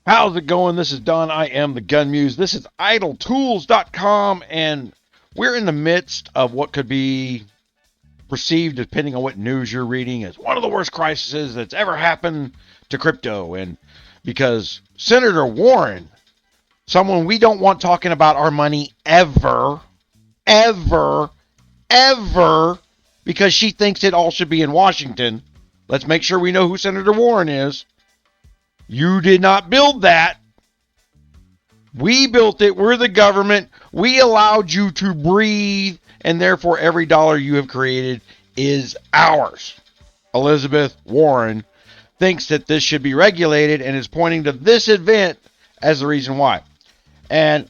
How's it going? This is Don. I am the Gun Muse. This is idletools.com, and we're in the midst of what could be perceived, depending on what news you're reading, as one of the worst crises that's ever happened to crypto. And because Senator Warren, someone we don't want talking about our money ever, ever, ever, because she thinks it all should be in Washington. Let's make sure we know who Senator Warren is. You did not build that. We built it. We're the government. We allowed you to breathe, and therefore every dollar you have created is ours. Elizabeth Warren thinks that this should be regulated and is pointing to this event as the reason why. And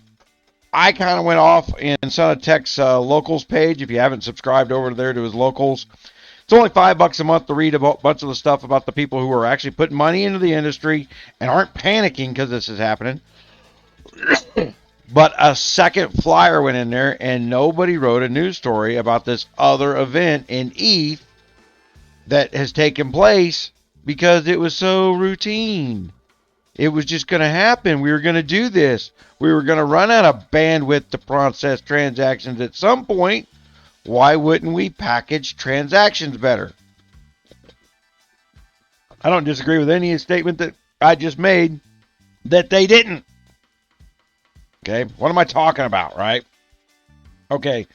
I kind of went off in Son of Tech's locals page. If you haven't subscribed over there to his locals, it's only $5 a month to read a bunch of the stuff about the people who are actually putting money into the industry and aren't panicking because this is happening. But a second flyer went in there, and nobody wrote a news story about this other event in ETH that has taken place because it was so routine. It was just going to happen. We were going to do this. We were going to run out of bandwidth to process transactions at some point. Why wouldn't we package transactions better? I don't disagree with any statement that I just made that they didn't. Okay, what am I talking about, right? Okay,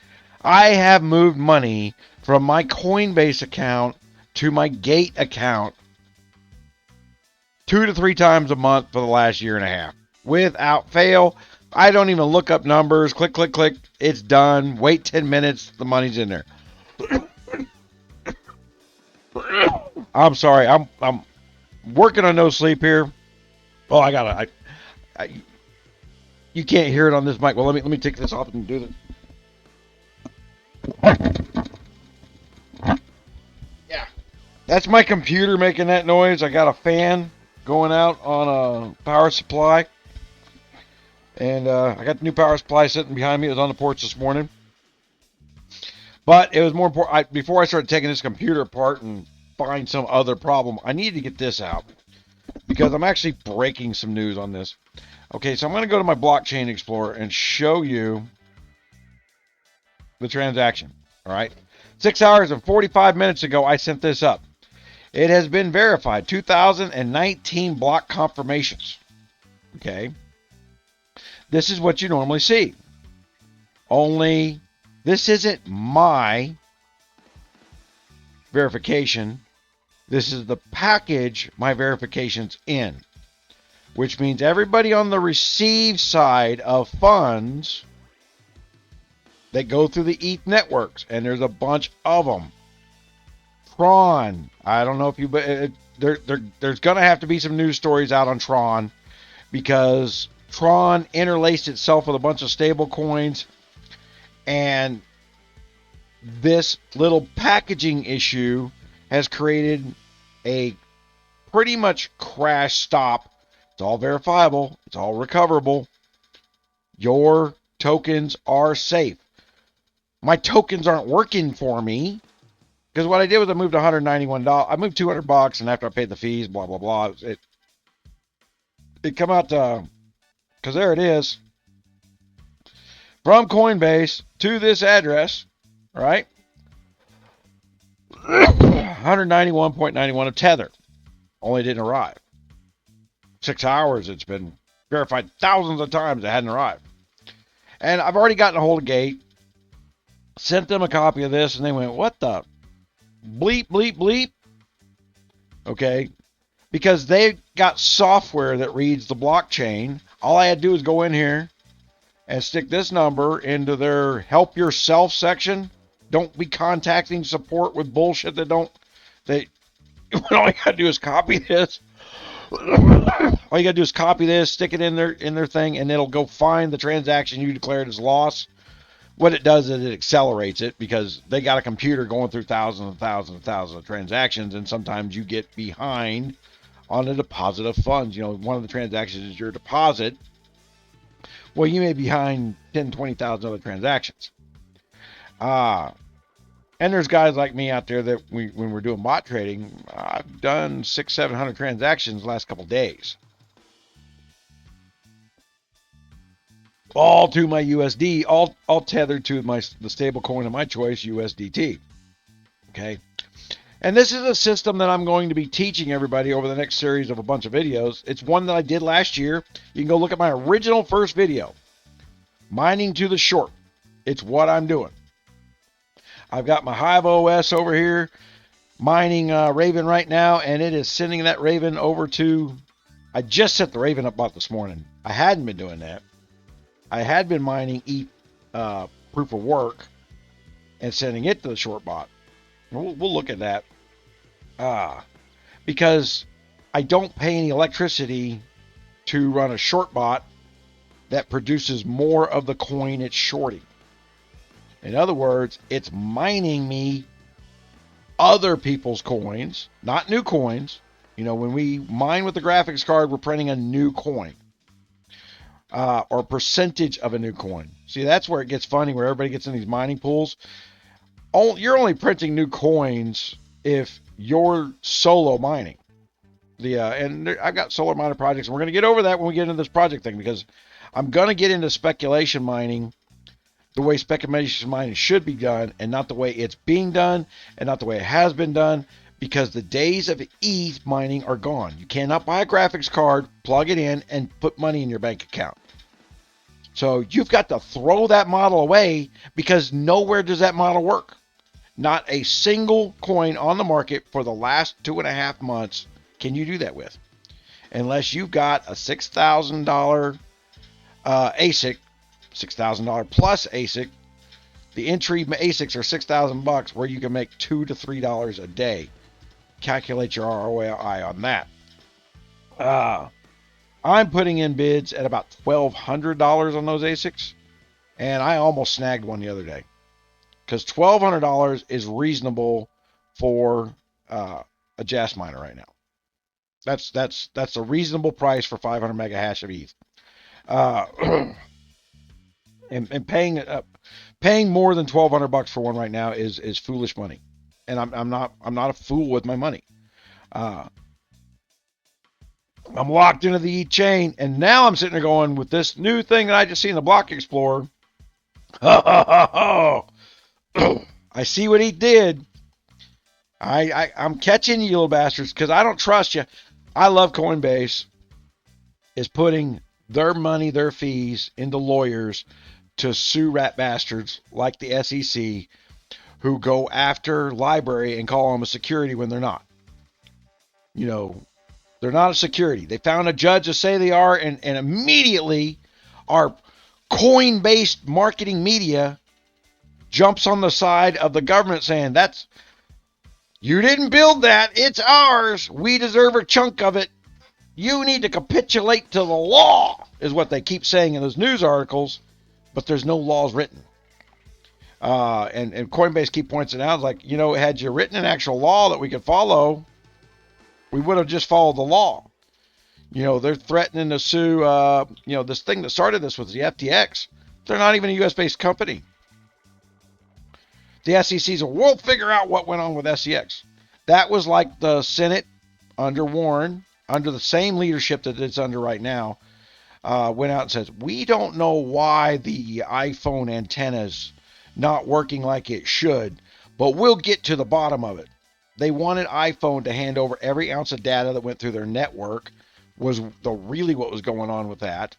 I have moved money from my Coinbase account to my Gate account 2 to 3 times a month for the last year and a half. Without fail. I don't even look up numbers. Click, click, click. It's done. Wait 10 minutes. The money's in there. I'm sorry. I'm working on no sleep here. Oh, I gotta. You can't hear it on this mic. Well, let me take this off and do this. Yeah, that's my computer making that noise. I got a fan going out on a power supply. And I got the new power supply sitting behind me. It was on the porch this morning. But it was more important. Before I started taking this computer apart and find some other problem, I needed to get this out. Because I'm actually breaking some news on this. Okay, so I'm going to go to my blockchain explorer and show you the transaction. All right. 6 hours and 45 minutes ago, I sent this up. It has been verified. 2019 block confirmations. Okay. This is what you normally see. Only this isn't my verification. This is the package my verification's in. Which means everybody on the receive side of funds that go through the ETH networks, and there's a bunch of them. Tron, I don't know if you, but there's going to have to be some news stories out on Tron because Tron interlaced itself with a bunch of stable coins, and this little packaging issue has created a pretty much crash stop. It's all verifiable. It's all recoverable. Your tokens are safe. My tokens aren't working for me because what I did was I moved $191. I moved $200, and after I paid the fees, blah blah blah, it come out to. Because there it is. From Coinbase to this address, right? 191.91 of Tether. Only didn't arrive. 6 hours it's been verified thousands of times it hadn't arrived. And I've already gotten a hold of Gate. Sent them a copy of this and they went, what the bleep, bleep, bleep? Okay. Because they got software that reads the blockchain. All I had to do is go in here and stick this number into their help yourself section. Don't be contacting support with bullshit that all you gotta do is copy this. All you gotta do is copy this, stick it in their thing, and it'll go find the transaction you declared as loss. What it does is it accelerates it because they got a computer going through thousands and thousands and thousands of transactions, and sometimes you get behind on a deposit of funds. You know, one of the transactions is your deposit. Well, you may be behind 10, 20,000 other transactions. And there's guys like me out there that when we're doing bot trading, I've done 600-700 transactions the last couple days. all to my USD, all tethered to the stable coin of my choice, USDT. Okay. And this is a system that I'm going to be teaching everybody over the next series of a bunch of videos. It's one that I did last year. You can go look at my original first video, mining to the short. It's what I'm doing. I've got my Hive OS over here mining Raven right now, and it is sending that Raven over to, I just set the Raven up about this morning. I hadn't been doing that. I had been mining ETH proof of work and sending it to the short bot. We'll look at that. Because I don't pay any electricity to run a short bot that produces more of the coin it's shorting. In other words, it's mining me other people's coins, not new coins. You know, when we mine with the graphics card, we're printing a new coin. Or percentage of a new coin. See, that's where it gets funny, where everybody gets in these mining pools. You're only printing new coins if you're solo mining. I've got solar miner projects, and we're going to get over that when we get into this project thing, because I'm going to get into speculation mining the way speculation mining should be done, and not the way it's being done, and not the way it has been done, because the days of ETH mining are gone. You cannot buy a graphics card, plug it in, and put money in your bank account. So you've got to throw that model away, because nowhere does that model work. Not a single coin on the market for the last 2.5 months can you do that with. Unless you've got a $6,000 ASIC, $6,000 plus ASIC. The entry ASICs are $6,000 where you can make $2 to $3 a day. Calculate your ROI on that. I'm putting in bids at about $1,200 on those ASICs, and I almost snagged one the other day. Because $1,200 is reasonable for a JAS miner right now. That's a reasonable price for 500 mega hash of ETH. And paying more than $1,200 for one right now is foolish money. And I'm not a fool with my money. I'm locked into the ETH chain, and now I'm sitting there going with this new thing that I just seen in the Block Explorer. I see what he did. I'm catching you little bastards, because I don't trust you. I love Coinbase is putting their money, their fees into lawyers to sue rat bastards like the SEC who go after library and call them a security when they're not. You know, they're not a security. They found a judge to say they are, and immediately our coin-based marketing media jumps on the side of the government saying, you didn't build that, it's ours, we deserve a chunk of it, you need to capitulate to the law, is what they keep saying in those news articles, but there's no laws written. And Coinbase keep pointing out, like, had you written an actual law that we could follow, we would have just followed the law. They're threatening to sue, this thing that started this was the FTX. They're not even a U.S.-based company. The SEC said, we'll figure out what went on with SEX. That was like the Senate under Warren, under the same leadership that it's under right now, went out and says, we don't know why the iPhone antenna's not working like it should, but we'll get to the bottom of it. They wanted iPhone to hand over every ounce of data that went through their network, was really what was going on with that.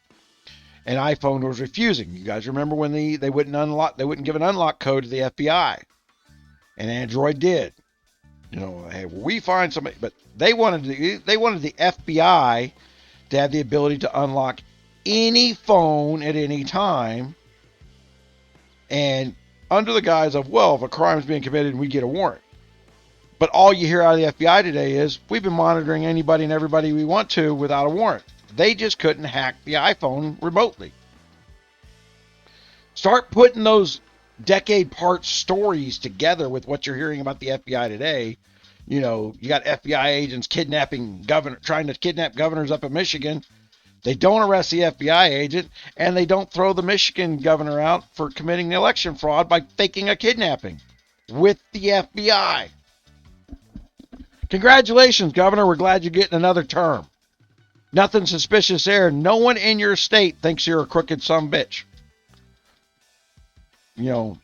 And iPhone was refusing. You guys remember when they wouldn't give an unlock code to the FBI, and Android did. Hey, we find somebody, but they wanted the FBI to have the ability to unlock any phone at any time, and under the guise of, well, if a crime is being committed, we get a warrant. But all you hear out of the FBI today is, we've been monitoring anybody and everybody we want to without a warrant. They just couldn't hack the iPhone remotely. Start putting those decade-part stories together with what you're hearing about the FBI today. You got FBI agents trying to kidnap governors up in Michigan. They don't arrest the FBI agent, and they don't throw the Michigan governor out for committing the election fraud by faking a kidnapping with the FBI. Congratulations, Governor. We're glad you're getting another term. Nothing suspicious there. No one in your state thinks you're a crooked sumbitch. You know,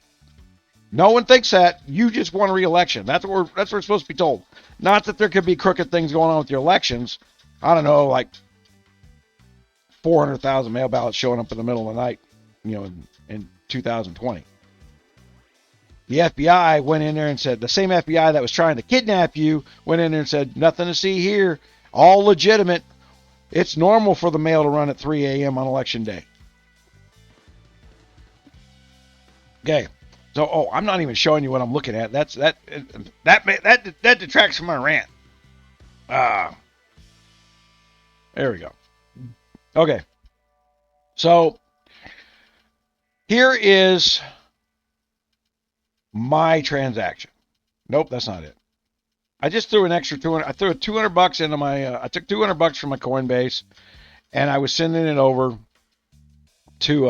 no one thinks that. You just want a re-election. That's what we're supposed to be told. Not that there could be crooked things going on with your elections. I don't know, like 400,000 mail ballots showing up in the middle of the night, in 2020. The FBI went in there and said, the same FBI that was trying to kidnap you went in there and said, nothing to see here, all legitimate. It's normal for the mail to run at 3 a.m. on election day. Okay. So, I'm not even showing you what I'm looking at. That detracts from my rant. There we go. Okay. So, here is my transaction. Nope, that's not it. I just threw an extra 200. I threw $200 into my. I took $200 from my Coinbase, and I was sending it over to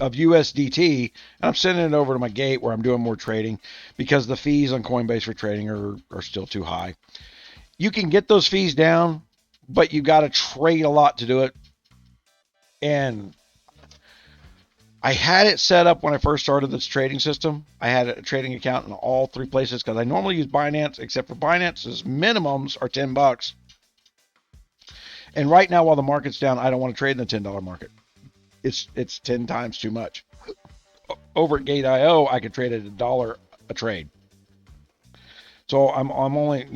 of USDT, and I'm sending it over to my gate where I'm doing more trading because the fees on Coinbase for trading are still too high. You can get those fees down, but you got to trade a lot to do it. And I had it set up when I first started this trading system. I had a trading account in all three places because I normally use Binance, except for Binance's minimums are $10. And right now, while the market's down, I don't want to trade in the $10 market. It's 10 times too much. Over at Gate.io, I can trade at $1 a trade. So I'm only, at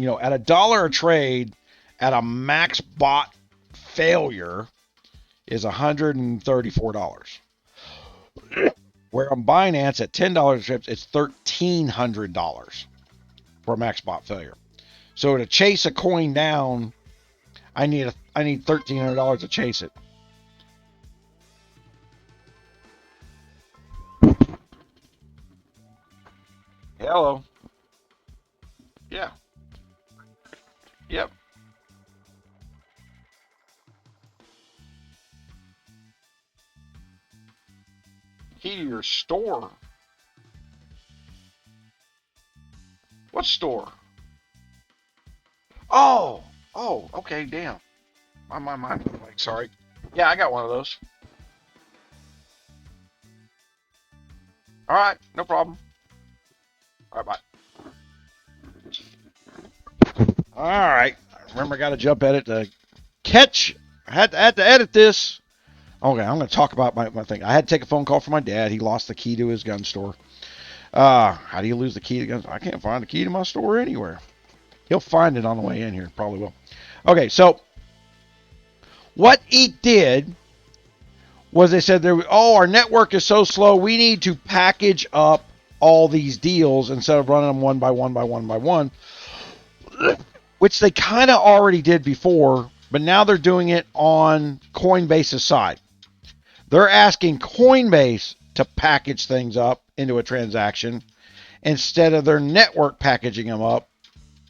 $1 a trade at a max bot failure is $134. Where on Binance at $10 trips, it's $1,300 for a max bot failure. So to chase a coin down, I need $1,300 to chase it. Hello. Yeah. Yep. Key to your store. What store? Oh, okay, damn. My mind. Like, sorry. Yeah, I got one of those. All right, no problem. All right, bye. All right. Remember, I got to jump edit to catch. I had to edit this. Okay, I'm going to talk about my thing. I had to take a phone call from my dad. He lost the key to his gun store. How do you lose the key to guns? I can't find the key to my store anywhere. He'll find it on the way in here. Probably will. Okay, so what ETH did was they said, our network is so slow, we need to package up all these deals instead of running them one by one by one by one, which they kind of already did before, but now they're doing it on Coinbase's side. They're asking Coinbase to package things up into a transaction instead of their network packaging them up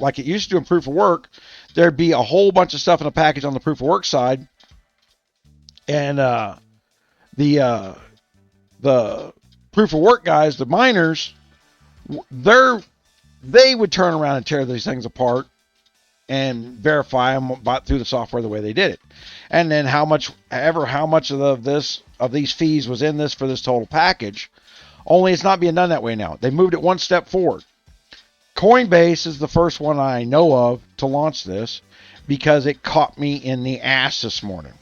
like it used to in proof of work. There'd be a whole bunch of stuff in a package on the proof of work side, and the proof of work guys, the miners, they would turn around and tear these things apart and verify them through the software the way they did it. And then how much of these fees was in this for this total package. Only it's not being done that way now. They moved it one step forward. Coinbase is the first one I know of to launch this because it caught me in the ass this morning.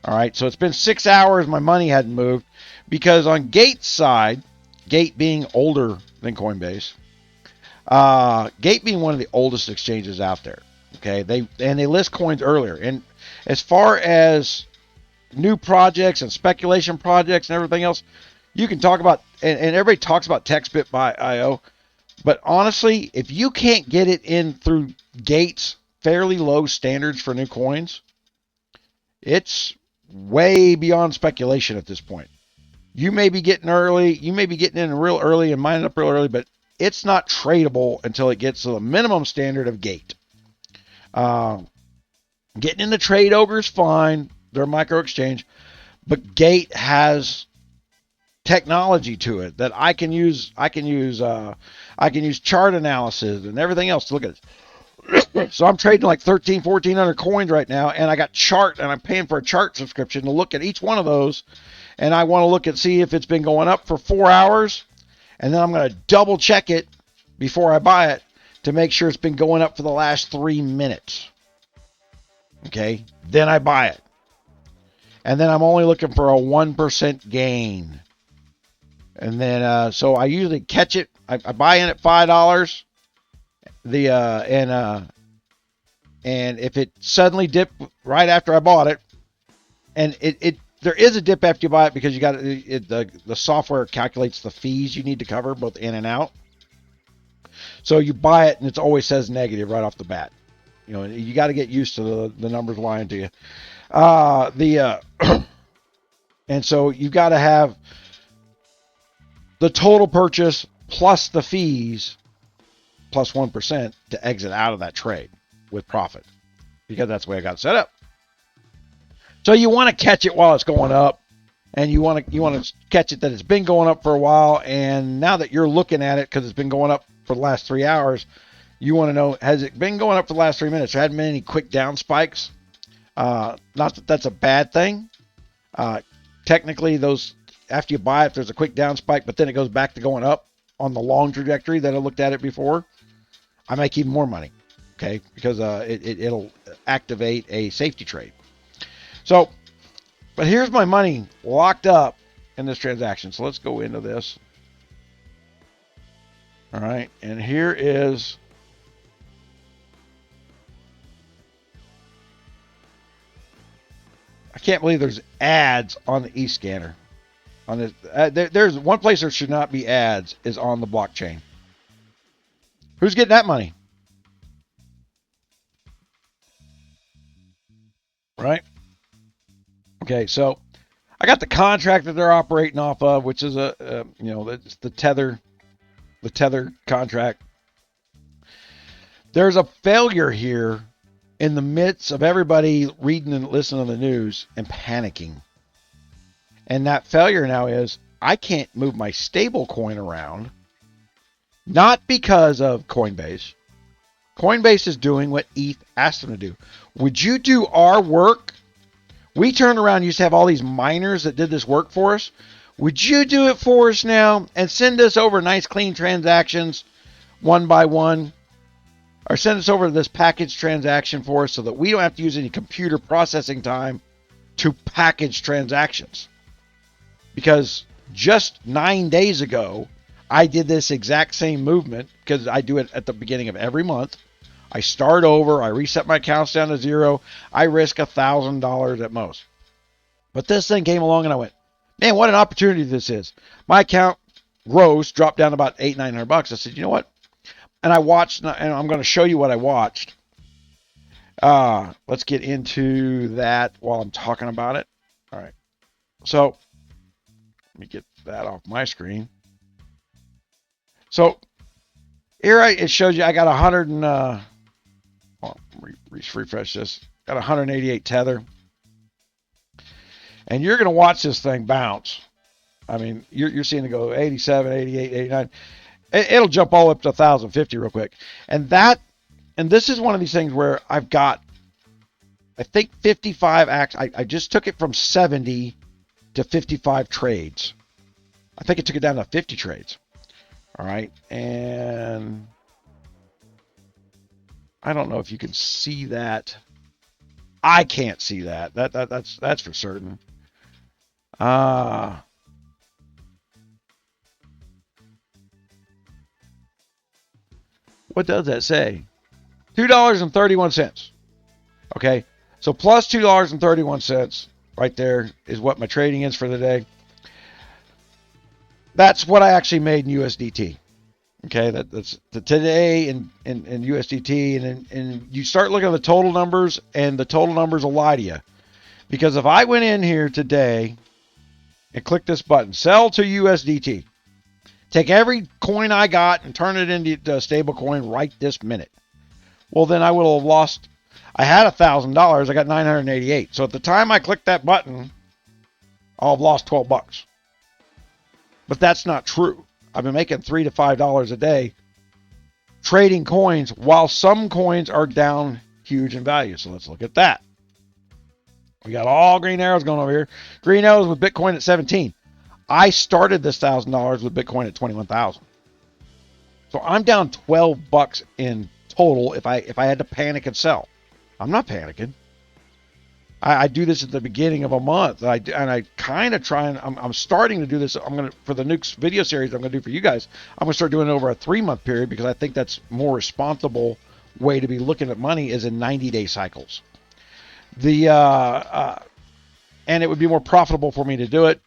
All right, so it's been 6 hours. My money hadn't moved because on Gate's side, Gate being older than Coinbase, Gate being one of the oldest exchanges out there. Okay, they list coins earlier. And as far as new projects and speculation projects and everything else, you can talk about, and everybody talks about TextBit.io, but honestly, if you can't get it in through Gate's fairly low standards for new coins, it's way beyond speculation at this point. You may be getting early, you may be getting in real early and mining up real early, but it's not tradable until it gets to the minimum standard of Gate. Getting in the trade ogre is fine. They're a micro exchange, but Gate has technology to it that I can use. I can use chart analysis and everything else to look at it. So I'm trading like 1,400 coins right now, and I got chart, and I'm paying for a chart subscription to look at each one of those and I want to look and see if it's been going up for 4 hours, and then I'm going to double check it before I buy it to make sure it's been going up for the last 3 minutes. Okay, then I buy it. And then I'm only looking for a 1% gain. And then, so I usually catch it. I buy in at $5. And if it suddenly dipped right after I bought it, and there is a dip after you buy it because you got the software calculates the fees you need to cover both in and out. So you buy it and it always says negative right off the bat. You know, you got to get used to the numbers lying to you. And so you got to have the total purchase plus the fees plus 1% to exit out of that trade with profit, because that's the way I got it set up. So you want to catch it while it's going up, and you want to catch it that it's been going up for a while, and now that you're looking at it because it's been going up for the last 3 hours, you want to know, has it been going up for the last 3 minutes? There hadn't been any quick down spikes. Not that that's a bad thing. Technically, those, after you buy it, there's a quick down spike, but then it goes back to going up on the long trajectory that I looked at it before. I make even more money, okay, because it'll activate a safety trade. So, but here's my money locked up in this transaction. So let's go into this. All right, and here is I can't believe there's ads on the eScanner. On this, there's one place there should not be ads is on the blockchain. Who's getting that money? Right? Okay, so I got the contract that they're operating off of, which is it's the tether contract. There's a failure here in the midst of everybody reading and listening to the news and panicking. And that failure now is I can't move my stable coin around, not because of Coinbase. Coinbase is doing what ETH asked them to do. Would you do our work? We turned around and used to have all these miners that did this work for us. Would you do it for us now and send us over nice clean transactions one by one? Or send us over this package transaction for us so that we don't have to use any computer processing time to package transactions. Because just 9 days ago, I did this exact same movement because I do it at the beginning of every month. I start over. I reset my accounts down to zero. I risk $1,000 at most. But this thing came along and I went, man, what an opportunity this is. My account gross dropped down about $800-900. I said, you know what? And I watched, and I'm going to show you what I watched. Let's get into that while I'm talking about it. All right. So let me get that off my screen. So here it shows you I got 100 and refresh this. Got 188 tether. And you're going to watch this thing bounce. I mean, you're seeing it go 87, 88, 89. It'll jump all up to 1,050 real quick. And this is one of these things where I've got, I think 55 acts. I just took it from 70 to 55 trades. I think it took it down to 50 trades. All right. And I don't know if you can see that. I can't see that. That's for certain. What does that say? $2.31. Okay. So plus $2.31 right there is what my trading is for the day. That's what I actually made in USDT. Okay. That's the today in USDT. And you start looking at the total numbers, and the total numbers will lie to you. Because if I went in here today and click this button, sell to USDT, take every coin I got and turn it into a stable coin right this minute. Well, then I will have lost. I had $1,000. I got 988. So at the time I clicked that button, I'll have lost $12. But that's not true. I've been making $3 to $5 a day trading coins while some coins are down huge in value. So let's look at that. We got all green arrows going over here. Green arrows with Bitcoin at 17. I started this $1,000 with Bitcoin at 21,000. So I'm down 12 bucks in total if I had to panic and sell. I'm not panicking. I do this at the beginning of a month, and I kind of try and I'm starting to do this. I'm gonna for the next video series I'm gonna do for you guys. I'm gonna start doing it over a 3-month period because I think that's more responsible way to be looking at money is in 90-day cycles. And it would be more profitable for me to do it.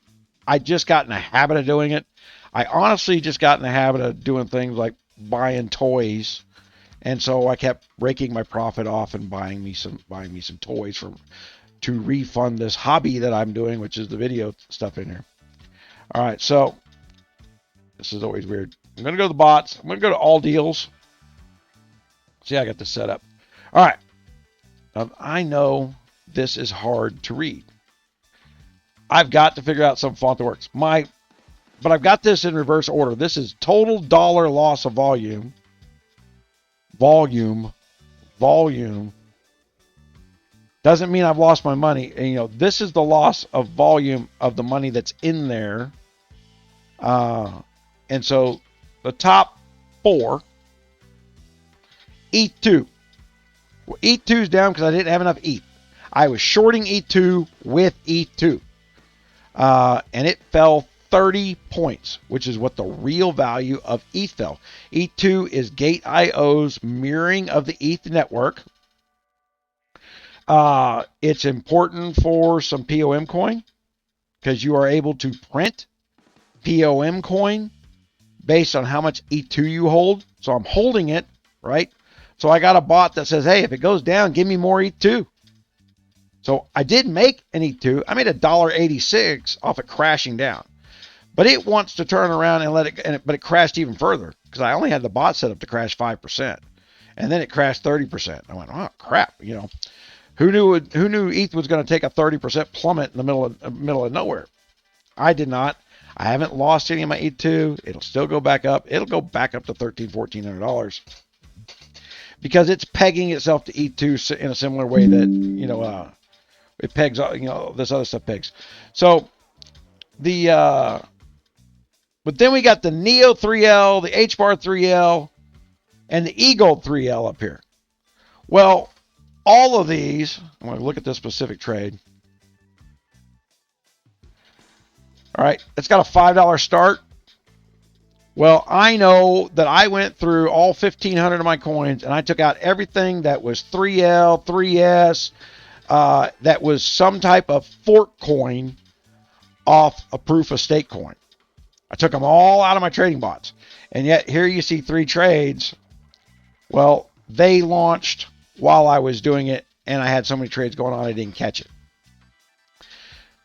I just got in a habit of doing it. I honestly just got in the habit of doing things like buying toys, and so I kept raking my profit off and buying me some toys to refund this hobby that I'm doing, which is the video stuff in here. All right, so this is always weird. I'm gonna go to the bots. I'm gonna go to all deals. See, I got this set up. All right. Now, I know this is hard to read. I've got to figure out some font that works. But I've got this in reverse order. This is total dollar loss of volume. Volume. Doesn't mean I've lost my money. And, this is the loss of volume of the money that's in there. And so the top 4, ETH2. Well, ETH2 is down because I didn't have enough ETH. I was shorting ETH2 with ETH2. And it fell 30 points, which is what the real value of ETH fell. ETH2 is Gate.io's mirroring of the ETH network. It's important for some POM coin because you are able to print POM coin based on how much ETH2 you hold. So I'm holding it, right? So I got a bot that says, hey, if it goes down, give me more ETH2. So I did make an ETH2. I made $1.86 off it crashing down. But it wants to turn around and but it crashed even further because I only had the bot set up to crash 5%. And then it crashed 30%. I went, oh, crap, Who knew ETH was going to take a 30% plummet in the middle of nowhere? I did not. I haven't lost any of my ETH2. It'll still go back up. It'll go back up to $1,300-$1,400 because it's pegging itself to ETH2 in a similar way that it pegs. This other stuff pegs. So but then we got the Neo 3L, the HBAR 3L, and the eGold 3L up here. Well, all of these, I'm going to look at this specific trade. All right, it's got a $5 start. Well, I know that I went through all 1,500 of my coins and I took out everything that was 3L, 3S, that was some type of fork coin off a proof of stake coin. I took them all out of my trading bots. And yet here you see 3 trades. Well, they launched while I was doing it, and I had so many trades going on I didn't catch it.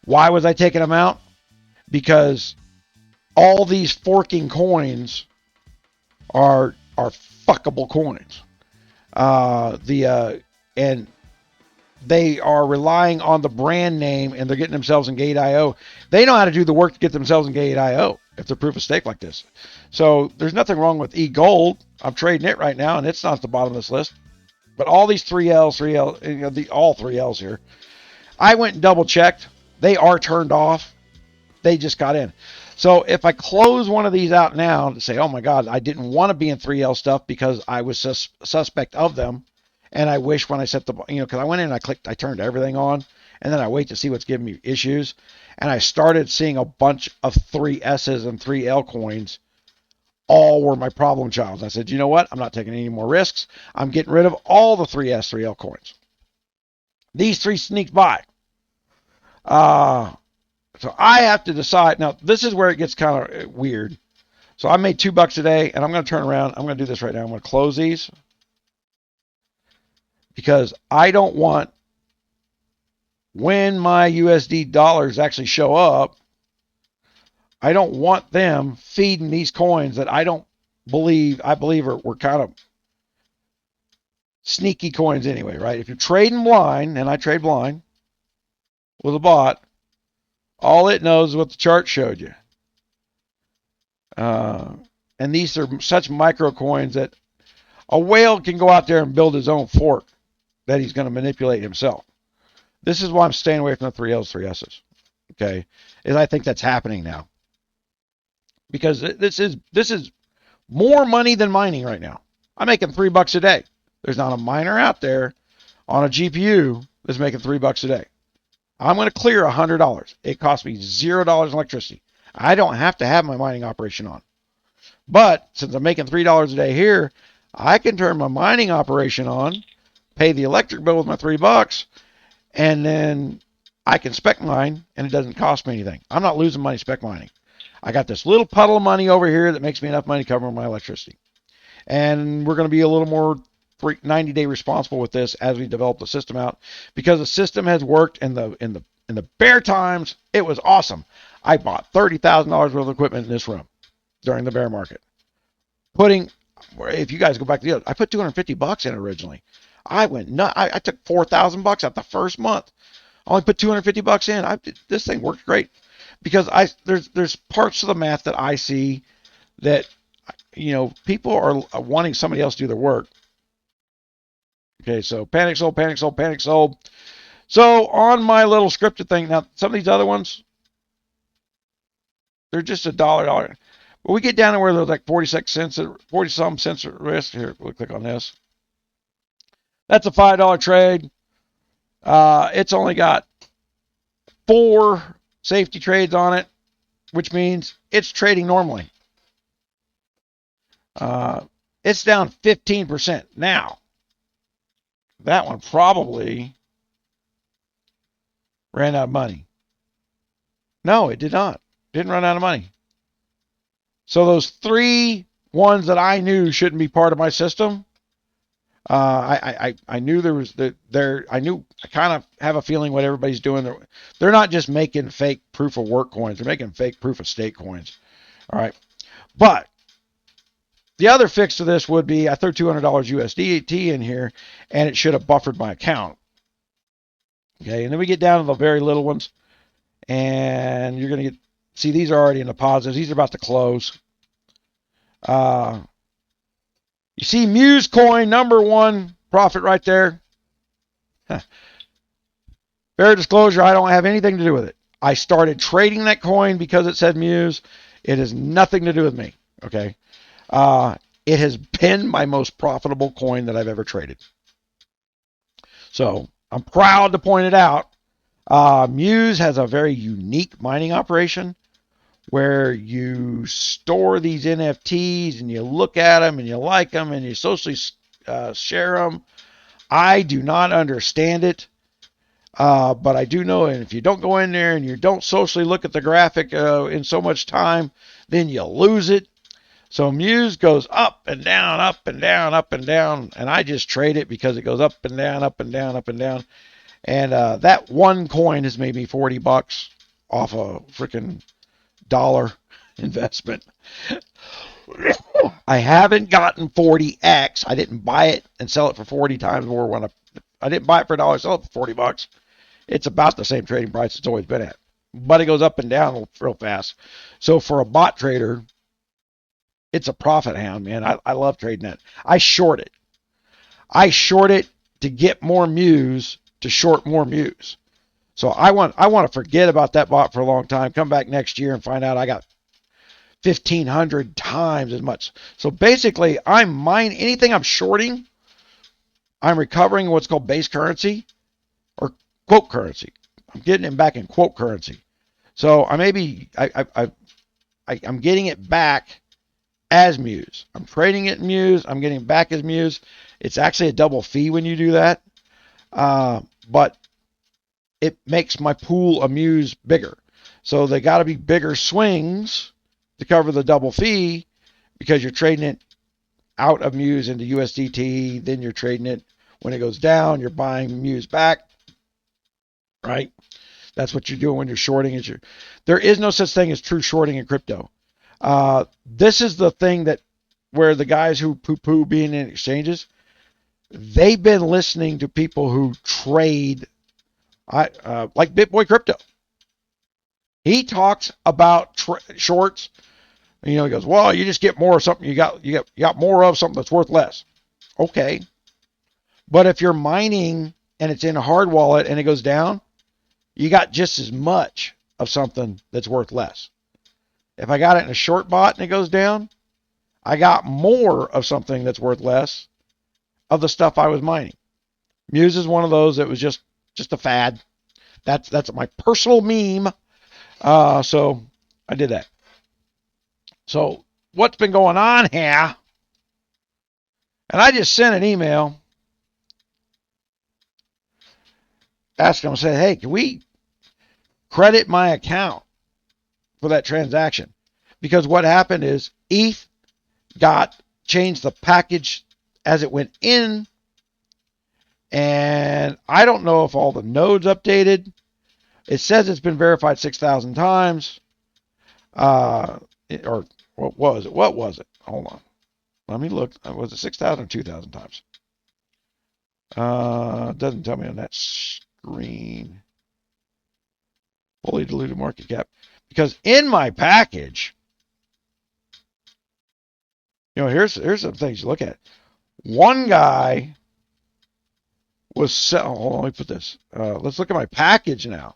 Why was I taking them out? Because all these forking coins are fuckable coins. And they are relying on the brand name, and they're getting themselves in Gate.io. They know how to do the work to get themselves in Gate.io if they're proof of stake like this. So there's nothing wrong with eGold. I'm trading it right now, and it's not at the bottom of this list. But all these 3Ls, all 3Ls here, I went and double checked. They are turned off. They just got in. So if I close one of these out now to say, oh my God, I didn't want to be in 3L stuff because I was suspect of them. And I wish when I set because I went in and I turned everything on, and then I wait to see what's giving me issues. And I started seeing a bunch of 3S's and 3L coins. All were my problem child. I said, you know what? I'm not taking any more risks. I'm getting rid of all the 3S, 3L coins. These 3 sneaked by. So I have to decide. Now, this is where it gets kind of weird. So I made $2 a day, and I'm going to turn around. I'm going to do this right now. I'm going to close these because I don't want, when my USD dollars actually show up, I don't want them feeding these coins that I believe were kind of sneaky coins anyway, right? If you're trading blind, and I trade blind with a bot, all it knows is what the chart showed you. And these are such micro coins that a whale can go out there and build his own fork that he's going to manipulate himself. This is why I'm staying away from the 3Ls, 3Ss. Okay, is I think that's happening now because this is more money than mining right now. I'm making $3 a day. There's not a miner out there on a GPU that's making $3 a day. I'm going to clear $100. It costs me $0 in electricity. I don't have to have my mining operation on. But since I'm making $3 a day here, I can turn my mining operation on, pay the electric bill with my $3, and then I can spec mine, and it doesn't cost me anything. I'm not losing money spec mining. I got this little puddle of money over here that makes me enough money to cover my electricity. And we're going to be a little more 90-day responsible with this as we develop the system out, because the system has worked in the bear times. It was awesome. I bought $30,000 worth of equipment in this room during the bear market. If you guys go back to the other, I put $250 in originally. I went nuts. I took $4,000 out the first month. I only put $250 in. This thing worked great because there's parts of the math that I see that, people are wanting somebody else to do their work. Okay, so panic sold, panic sold, panic sold. So on my little scripted thing, now some of these other ones, they're just $1. But we get down to where there's like 46 cents, 40 some cents at risk. Here, we'll click on this. That's a $5 trade. It's only got 4 safety trades on it, which means it's trading normally. It's down 15%. Now, that one probably ran out of money. No, it did not. Didn't run out of money. So those 3 ones that I knew shouldn't be part of my system, I knew there was I kind of have a feeling what everybody's doing. They're not just making fake proof of work coins. They're making fake proof of stake coins. All right. But the other fix to this would be I threw $200 USDT in here, and it should have buffered my account. Okay. And then we get down to the very little ones, and you're going to see these are already in the positives. These are about to close. You see Muse coin, number 1 profit right there. Fair disclosure, I don't have anything to do with it. I started trading that coin because it said Muse. It has nothing to do with me. Okay. It has been my most profitable coin that I've ever traded. So I'm proud to point it out. Muse has a very unique mining operation where you store these NFTs and you look at them and you like them and you socially share them. I do not understand it, but I do know, and if you don't go in there and you don't socially look at the graphic in so much time, then you lose it. So Muse goes up and down, up and down, up and down, and I just trade it because it goes up and down, up and down, up and down. And that one coin has made me $40 off a freaking dollar investment. I haven't gotten 40x. I didn't buy it and sell it for 40 times more when I didn't buy it for $1, sell it for $40. It's about the same trading price it's always been at, but it goes up and down real fast. So for a bot trader, it's a profit hound, man. I love trading that. I short it. I short it to get more Muse, to short more Muse. So I want to forget about that bot for a long time, come back next year and find out I got 1,500 times as much. So basically, anything I'm shorting, I'm recovering what's called base currency or quote currency. I'm getting it back in quote currency. So I'm getting it back as Muse. I'm trading it in Muse. I'm getting it back as Muse. It's actually a double fee when you do that. But it makes my pool of Muse bigger. So they got to be bigger swings to cover the double fee because you're trading it out of Muse into USDT. Then you're trading it when it goes down. You're buying Muse back, right? That's what you're doing when you're shorting. There is no such thing as true shorting in crypto. This is the thing where the guys who poo-poo being in exchanges, they've been listening to people who trade like BitBoy Crypto. He talks about shorts. He goes, well, you just get more of something. You got more of something that's worth less. Okay. But if you're mining and it's in a hard wallet and it goes down, you got just as much of something that's worth less. If I got it in a short bot and it goes down, I got more of something that's worth less of the stuff I was mining. Muse is one of those that was just a fad. That's my personal meme. So I did that. So what's been going on here? And I just sent an email asking them, say, hey, can we credit my account for that transaction? Because what happened is ETH changed the package as it went in, and I don't know if all the nodes updated. It says it's been verified 6,000 times. Or what was it? What was it? Hold on. Let me look. Was it 6,000 or 2,000 times? It doesn't tell me on that screen. Fully diluted market cap. Because in my package, here's some things to look at. One guy was hold on, let me put this. Let's look at my package now.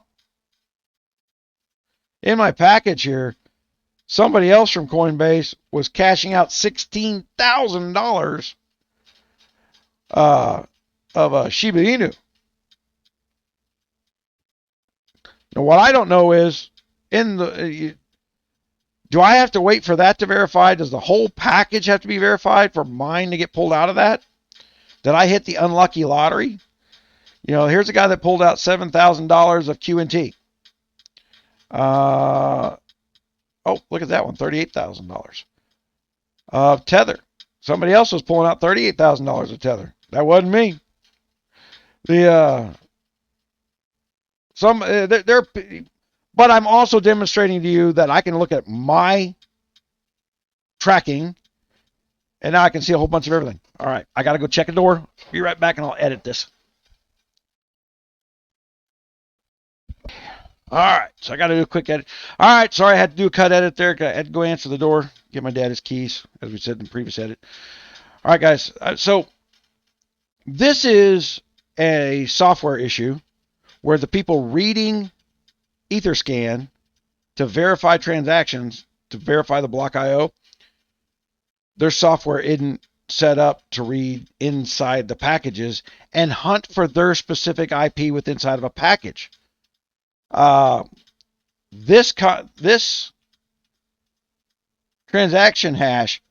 In my package here, somebody else from Coinbase was cashing out $16,000 of Shiba Inu. Now, what I don't know is, do I have to wait for that to verify? Does the whole package have to be verified for mine to get pulled out of that? Did I hit the unlucky lottery? Here's a guy that pulled out $7,000 of QNT. Oh, look at that one, $38,000 of Tether. Somebody else was pulling out $38,000 of Tether. That wasn't me. But I'm also demonstrating to you that I can look at my tracking, and now I can see a whole bunch of everything. All right, I got to go check a door. Be right back, and I'll edit this. All right, so I got to do a quick edit. All right, sorry I had to do a cut edit there. I had to go answer the door, get my dad his keys, as we said in the previous edit. All right, guys, so this is a software issue where the people reading Etherscan to verify transactions, to verify the block IO, their software isn't set up to read inside the packages and hunt for their specific IP with inside of a package. This transaction hash,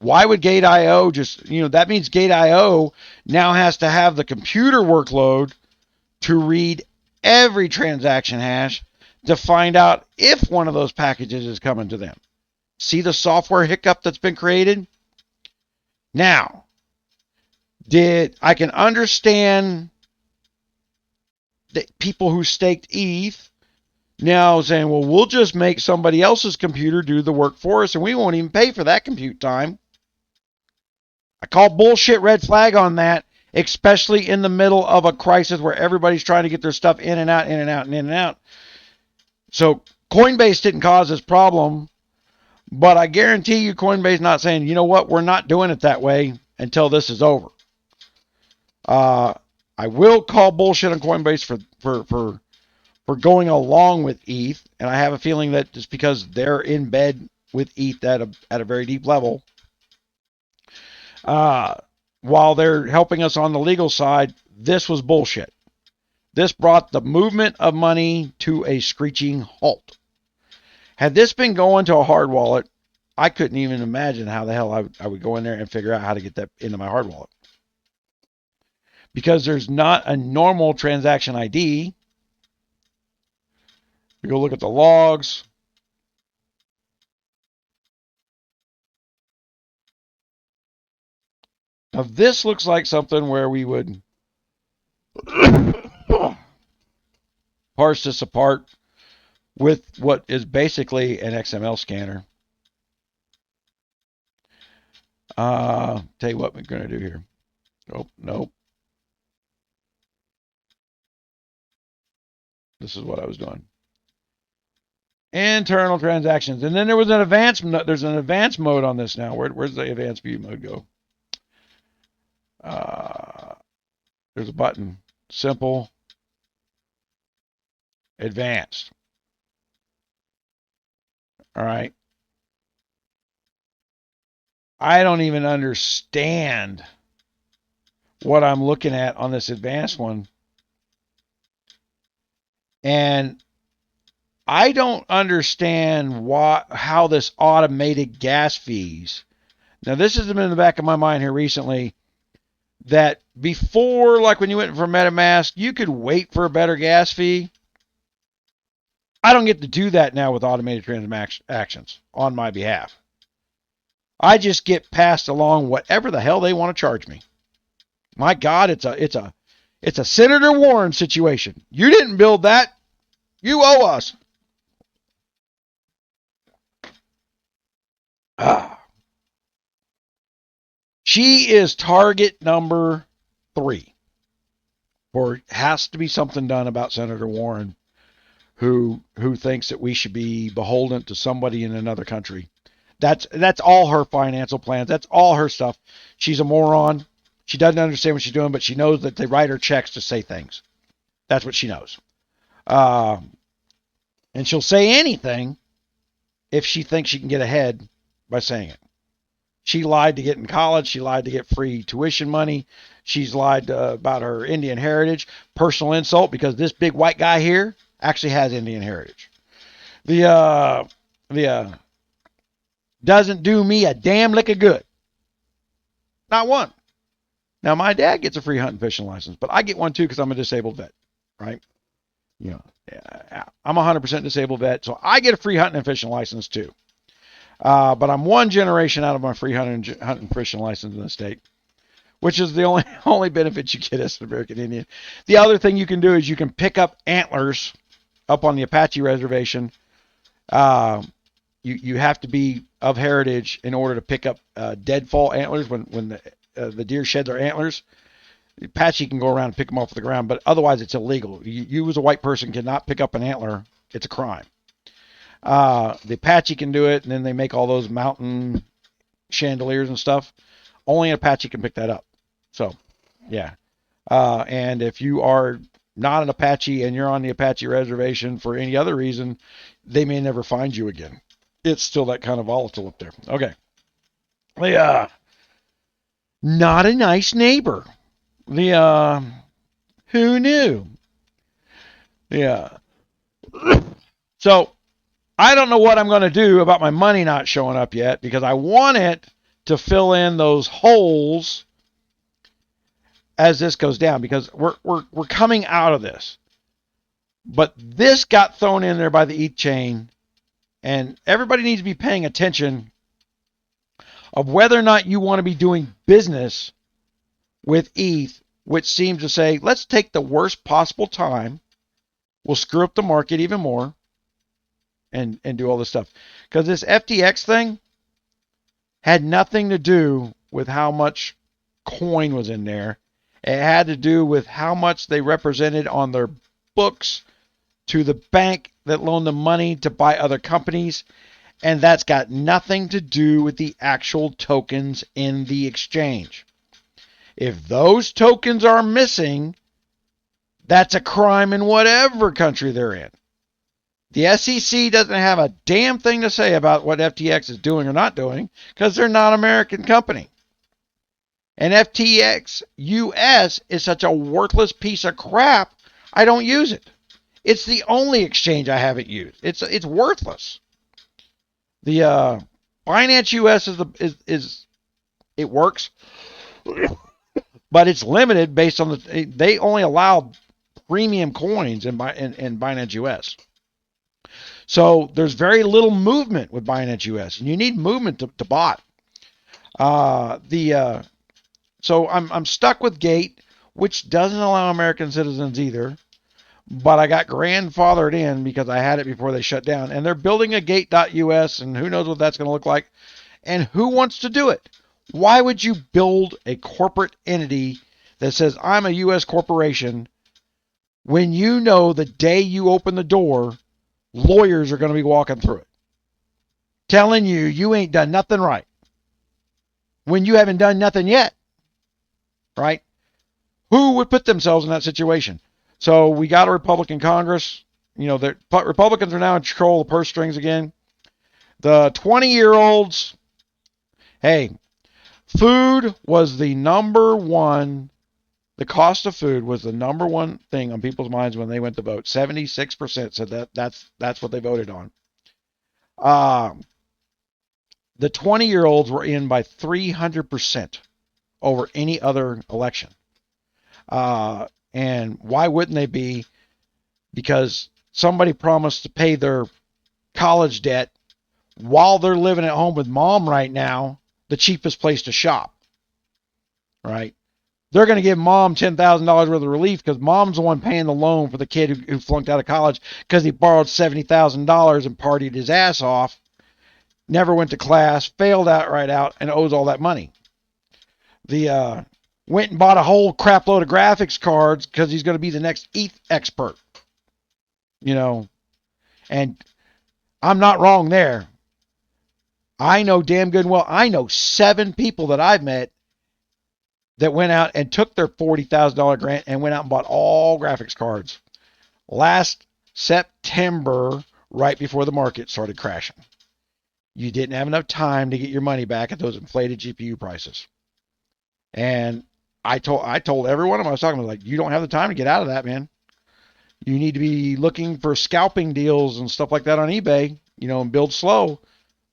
why would Gate.io that means Gate.io now has to have the computer workload to read every transaction hash to find out if one of those packages is coming to them. See the software hiccup that's been created? Now, I can understand that people who staked ETH now saying, well, we'll just make somebody else's computer do the work for us, and we won't even pay for that compute time. I call bullshit, red flag on that, especially in the middle of a crisis where everybody's trying to get their stuff in and out, in and out, and in and out. So Coinbase didn't cause this problem, but I guarantee you Coinbase not saying, you know what, we're not doing it that way until this is over. I will call bullshit on Coinbase for going along with ETH, and I have a feeling that just because they're in bed with ETH at a very deep level, while they're helping us on the legal side, this was bullshit. This brought the movement of money to a screeching halt. Had this been going to a hard wallet, I couldn't even imagine how the hell I would go in there and figure out how to get that into my hard wallet. Because there's not a normal transaction ID. We go look at the logs. Now this looks like something where we would parse this apart with what is basically an XML scanner. Tell you what we're going to do here. Oh, nope. This is what I was doing. Internal transactions. And then there was an advanced, there's an advanced mode on this now. Where's the advanced view mode go? There's a button. Simple. Advanced. All right. I don't even understand what I'm looking at on this advanced one. And I don't understand how this automated gas fees. Now, this has been in the back of my mind here recently that before, like when you went for MetaMask, you could wait for a better gas fee. I don't get to do that now with automated transactions on my behalf. I just get passed along whatever the hell they want to charge me. My God, it's a Senator Warren situation. You didn't build that. You owe us. She is target number 3. Or has to be something done about Senator Warren, who thinks that we should be beholden to somebody in another country. That's all her financial plans. That's all her stuff. She's a moron. She doesn't understand what she's doing, but she knows that they write her checks to say things. That's what she knows. And she'll say anything if she thinks she can get ahead by saying it. She lied to get in college. She lied to get free tuition money. She's lied about her Indian heritage. Personal insult, because this big white guy here actually has Indian heritage. The doesn't do me a damn lick of good. Not one. Now, my dad gets a free hunting fishing license, but I get one too because I'm a disabled vet, right? You know, I'm a 100% disabled vet, so I get a free hunting and fishing license too. But I'm one generation out of my free hunting and fishing license in the state, which is the only benefit you get as an American Indian. The other thing you can do is you can pick up antlers up on the Apache reservation. You have to be of heritage in order to pick up deadfall antlers when the deer sheds their antlers. The Apache can go around and pick them off the ground, but otherwise it's illegal. You as a white person cannot pick up an antler. It's a crime. The Apache can do it, and then they make all those mountain chandeliers and stuff. Only an Apache can pick that up. So, yeah. And if you are not an Apache and you're on the Apache reservation for any other reason, they may never find you again. It's still that kind of volatile up there. Okay. Not a nice neighbor. Who knew? Yeah. So, I don't know what I'm going to do about my money not showing up yet, because I want it to fill in those holes as this goes down, because we're coming out of this. But this got thrown in there by the ETH chain, and everybody needs to be paying attention of whether or not you want to be doing business with ETH, which seems to say, let's take the worst possible time. We'll screw up the market even more and do all this stuff. Because this FTX thing had nothing to do with how much coin was in there. It had to do with how much they represented on their books to the bank that loaned them money to buy other companies. And that's got nothing to do with the actual tokens in the exchange. If those tokens are missing, that's a crime in whatever country they're in. The SEC doesn't have a damn thing to say about what FTX is doing or not doing, because they're not an American company. And FTX US is such a worthless piece of crap, I don't use it. It's the only exchange I haven't used. It's worthless. The Binance US is it works, but it's limited based on they only allow premium coins in Binance US. So there's very little movement with Binance US, and you need movement to bot. So I'm stuck with Gate, which doesn't allow American citizens either. But I got grandfathered in because I had it before they shut down. And they're building a Gate.us, and who knows what that's going to look like. And who wants to do it? Why would you build a corporate entity that says, I'm a U.S. corporation, when you know the day you open the door, lawyers are going to be walking through it, telling you ain't done nothing right, when you haven't done nothing yet, right? Who would put themselves in that situation? So we got a Republican Congress. The Republicans are now in control of the purse strings again. The 20-year-olds, hey, food was the number one. The cost of food was the number one thing on people's minds when they went to vote. 76% said that's what they voted on. The 20-year-olds were in by 300% over any other election. And why wouldn't they be? Because somebody promised to pay their college debt while they're living at home with mom right now, the cheapest place to shop, right? They're going to give mom $10,000 worth of relief because mom's the one paying the loan for the kid who flunked out of college because he borrowed $70,000 and partied his ass off, never went to class, failed right out, and owes all that money. Went and bought a whole crap load of graphics cards because he's going to be the next ETH expert. And I'm not wrong there. I know damn good and well. I know 7 people that I've met that went out and took their $40,000 grant and went out and bought all graphics cards last September, right before the market started crashing. You didn't have enough time to get your money back at those inflated GPU prices. And I told everyone I was talking about, like, you don't have the time to get out of that, man. You need to be looking for scalping deals and stuff like that on eBay, and build slow.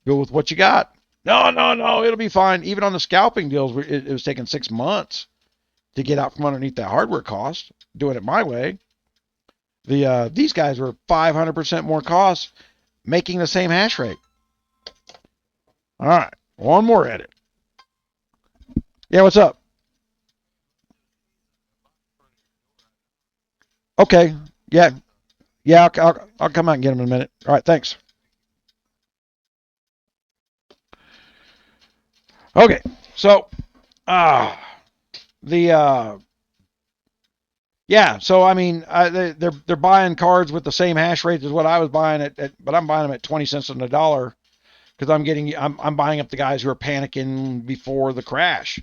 Build with what you got. No, it'll be fine. Even on the scalping deals, it was taking 6 months to get out from underneath that hardware cost, doing it my way. These guys were 500% more cost, making the same hash rate. All right, one more edit. Yeah, what's up? Okay, yeah, I'll come out and get him in a minute. All right, thanks. Okay, so the yeah, so I mean, they're buying cards with the same hash rate as what I was buying but I'm buying them at 20 cents on the dollar because I'm buying up the guys who are panicking before the crash,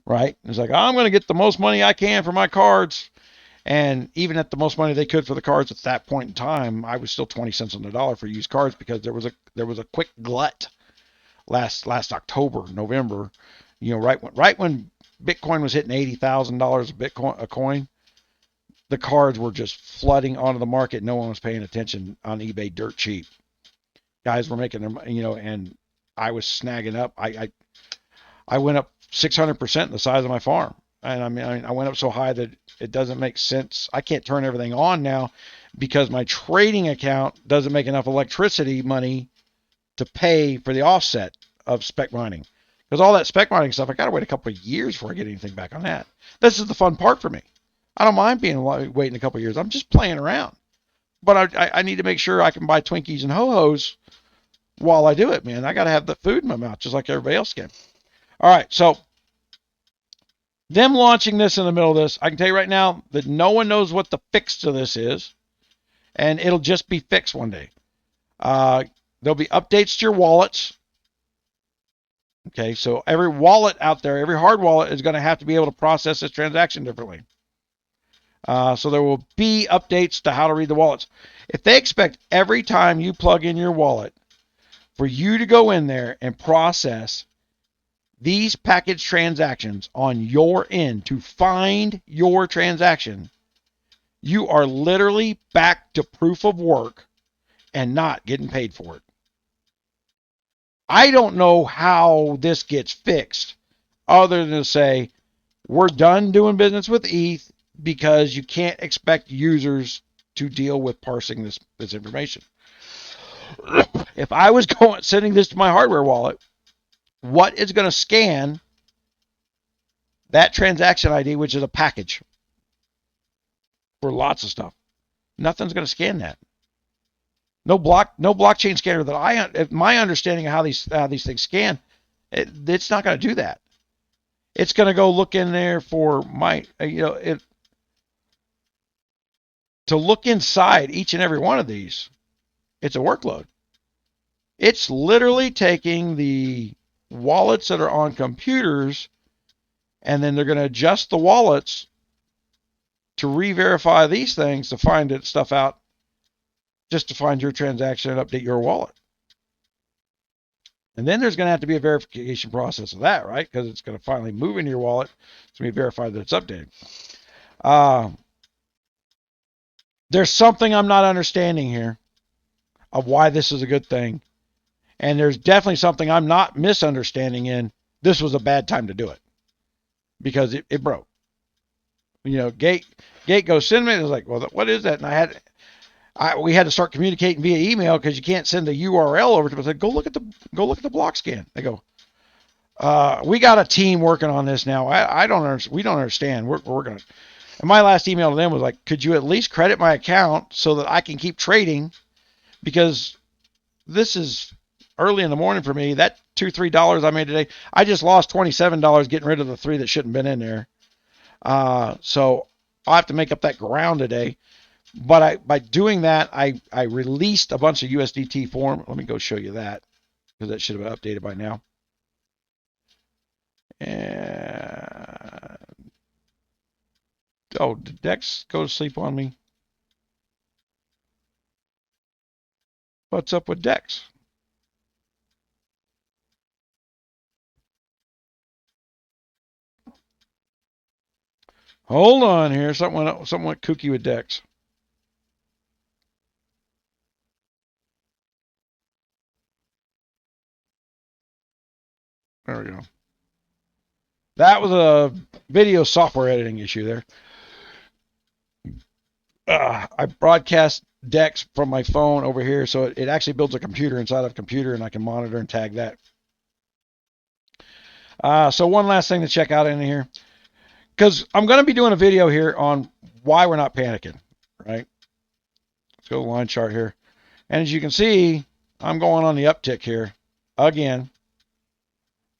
right? It's like, I'm going to get the most money I can for my cards, and even at the most money they could for the cards at that point in time, I was still 20 cents on the dollar for used cards because there was a quick glut last October, November, right when Bitcoin was hitting $80,000 a coin. The cards were just flooding onto the market. No one was paying attention on eBay dirt cheap. Guys were making them, and I was snagging up. I went up 600% in the size of my farm. And I went up so high that it doesn't make sense. I can't turn everything on now because my trading account doesn't make enough electricity money to pay for the offset of spec mining. Because all that spec mining stuff, I got to wait a couple of years before I get anything back on that. This is the fun part for me. I don't mind waiting a couple of years. I'm just playing around. But I need to make sure I can buy Twinkies and Ho-Hos while I do it, man. I got to have the food in my mouth just like everybody else can. All right, so them launching this in the middle of this, I can tell you right now that no one knows what the fix to this is, and it'll just be fixed one day. There'll be updates to your wallets. Okay, so every wallet out there, every hard wallet is going to have to be able to process this transaction differently. So there will be updates to how to read the wallets. If they expect every time you plug in your wallet for you to go in there and process these package transactions on your end to find your transaction, you are literally back to proof of work and not getting paid for it. I don't know how this gets fixed other than to say, we're done doing business with ETH because you can't expect users to deal with parsing this information. If I was sending this to my hardware wallet, what is going to scan that transaction ID, which is a package for lots of stuff? Nothing's going to scan that. No blockchain scanner that my understanding of how these things scan, it's not going to do that. It's going to go look in there for to look inside each and every one of these. It's a workload. It's literally taking the wallets that are on computers, and then they're going to adjust the wallets to re-verify these things to find it stuff out, just to find your transaction and update your wallet. And then there's going to have to be a verification process of that, right? Because it's going to finally move into your wallet to be verified that it's updated. There's something I'm not understanding here of why this is a good thing. And there's definitely something I'm not misunderstanding in this was a bad time to do it. Because it broke. You know, Gate goes, send me. It was like, well, what is that? And we had to start communicating via email because you can't send a URL over to them. I said, go look at the block scan. They go, we got a team working on this now. We don't understand. We're gonna. And my last email to them was like, could you at least credit my account so that I can keep trading? Because this is early in the morning for me. That $2-3 I made today, I just lost $27 getting rid of the 3 that shouldn't have been in there. So I'll have to make up that ground today. But by doing that, I released a bunch of USDT form. Let me go show you that, because that should have been updated by now. And did Dex go to sleep on me? What's up with Dex? Hold on here. Something went kooky with Dex. There we go. That was a video software editing issue there. I broadcast Dex from my phone over here, so it actually builds a computer inside of a computer, and I can monitor and tag that. So one last thing to check out in here, because I'm going to be doing a video here on why we're not panicking, right? Let's go to the line chart here. And as you can see, I'm going on the uptick here again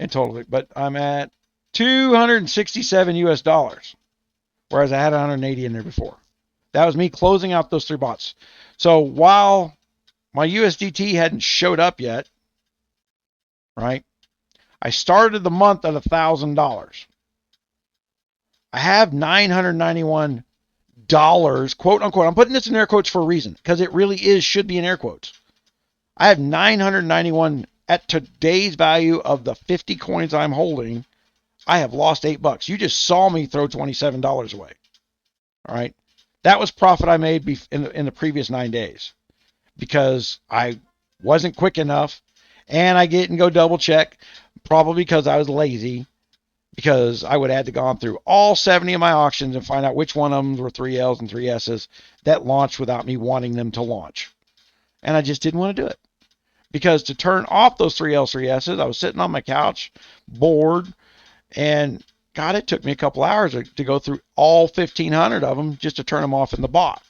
in total, but I'm at 267 US dollars, whereas I had 180 in there before. That was me closing out those 3 bots. So while my USDT hadn't showed up yet, right, I started the month at $1,000. I have $991, quote unquote. I'm putting this in air quotes for a reason, because it really should be in air quotes. I have 991 at today's value of the 50 coins I'm holding. I have lost $8. You just saw me throw $27 away. All right. That was profit I made in the previous 9 days, because I wasn't quick enough, and I didn't go double check, probably because I was lazy, because I would have had to gone through all 70 of my auctions and find out which one of them were 3Ls and 3Ss that launched without me wanting them to launch. And I just didn't want to do it, because to turn off those 3Ls, 3Ss, I was sitting on my couch, bored, and God, it took me a couple hours to go through all 1,500 of them just to turn them off in the bot.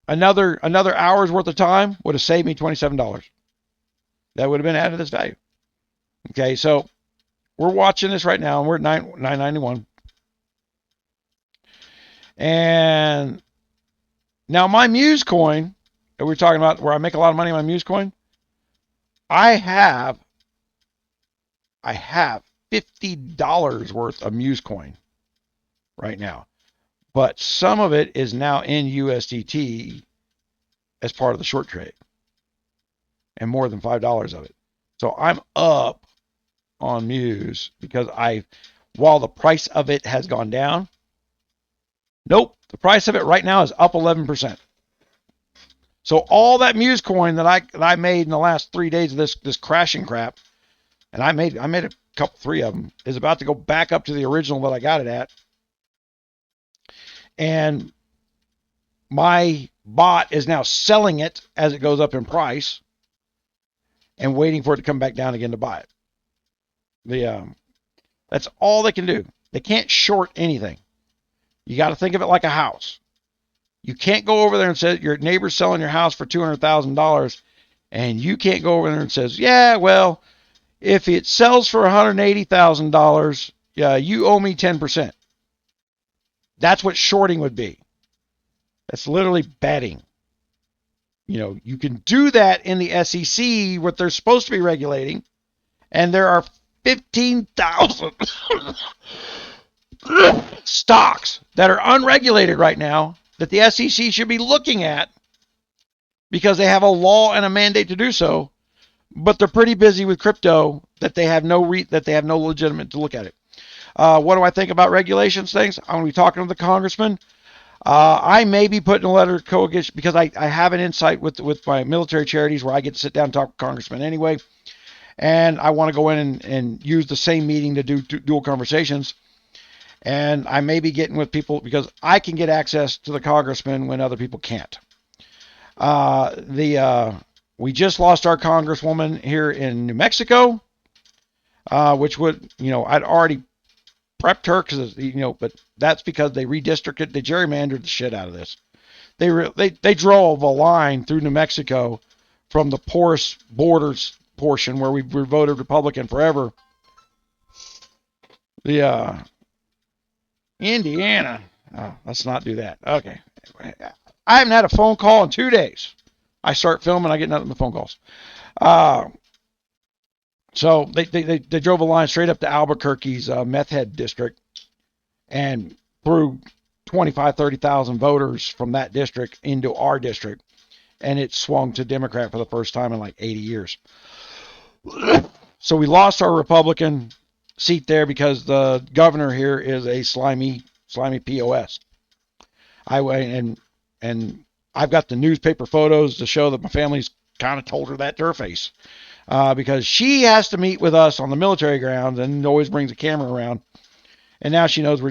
Another hour's worth of time would have saved me $27. That would have been added to this value. Okay, so we're watching this right now, and we're at 991. And now my Muse coin that we're talking about, where I make a lot of money on my Muse coin, I have $50 worth of Muse coin right now, but some of it is now in USDT as part of the short trade, and more than $5 of it. So I'm up on Muse because while the price of it has gone down, nope, the price of it right now is up 11%. So all that Muse coin that I made in the last 3 days of this crashing crap, and I made a couple, 3 of them, is about to go back up to the original that I got it at. And my bot is now selling it as it goes up in price and waiting for it to come back down again to buy it. That's all they can do. They can't short anything. You got to think of it like a house. You can't go over there and say your neighbor's selling your house for $200,000, and you can't go over there and says, yeah, well, if it sells for $180,000, yeah, you owe me 10%. That's what shorting would be. That's literally betting. You know, you can do that in the SEC, what they're supposed to be regulating, and there are 15,000 stocks that are unregulated right now that the SEC should be looking at because they have a law and a mandate to do so, but they're pretty busy with crypto that they have no legitimate to look at it. What do I think about regulations things? I'm going to be talking to the congressman. I may be putting a letter to co-against because I have an insight with my military charities where I get to sit down and talk with congressmen anyway. And I want to go in and use the same meeting to do dual conversations. And I may be getting with people because I can get access to the congressman when other people can't. We just lost our congresswoman here in New Mexico, which would, I'd already prepped her because, but that's because they redistricted, they gerrymandered the shit out of this. They drove a line through New Mexico from the porous borders portion where we voted Republican forever. The Indiana. Oh, let's not do that. Okay. I haven't had a phone call in 2 days. I start filming, I get nothing but phone calls. So they drove a line straight up to Albuquerque's meth head district and threw 25, 30,000 voters from that district into our district. And it swung to Democrat for the first time in like 80 years. So we lost our Republican seat there because the governor here is a slimy POS. And I've got the newspaper photos to show that my family's kind of told her that to her face. Because she has to meet with us on the military grounds and always brings a camera around. And now she knows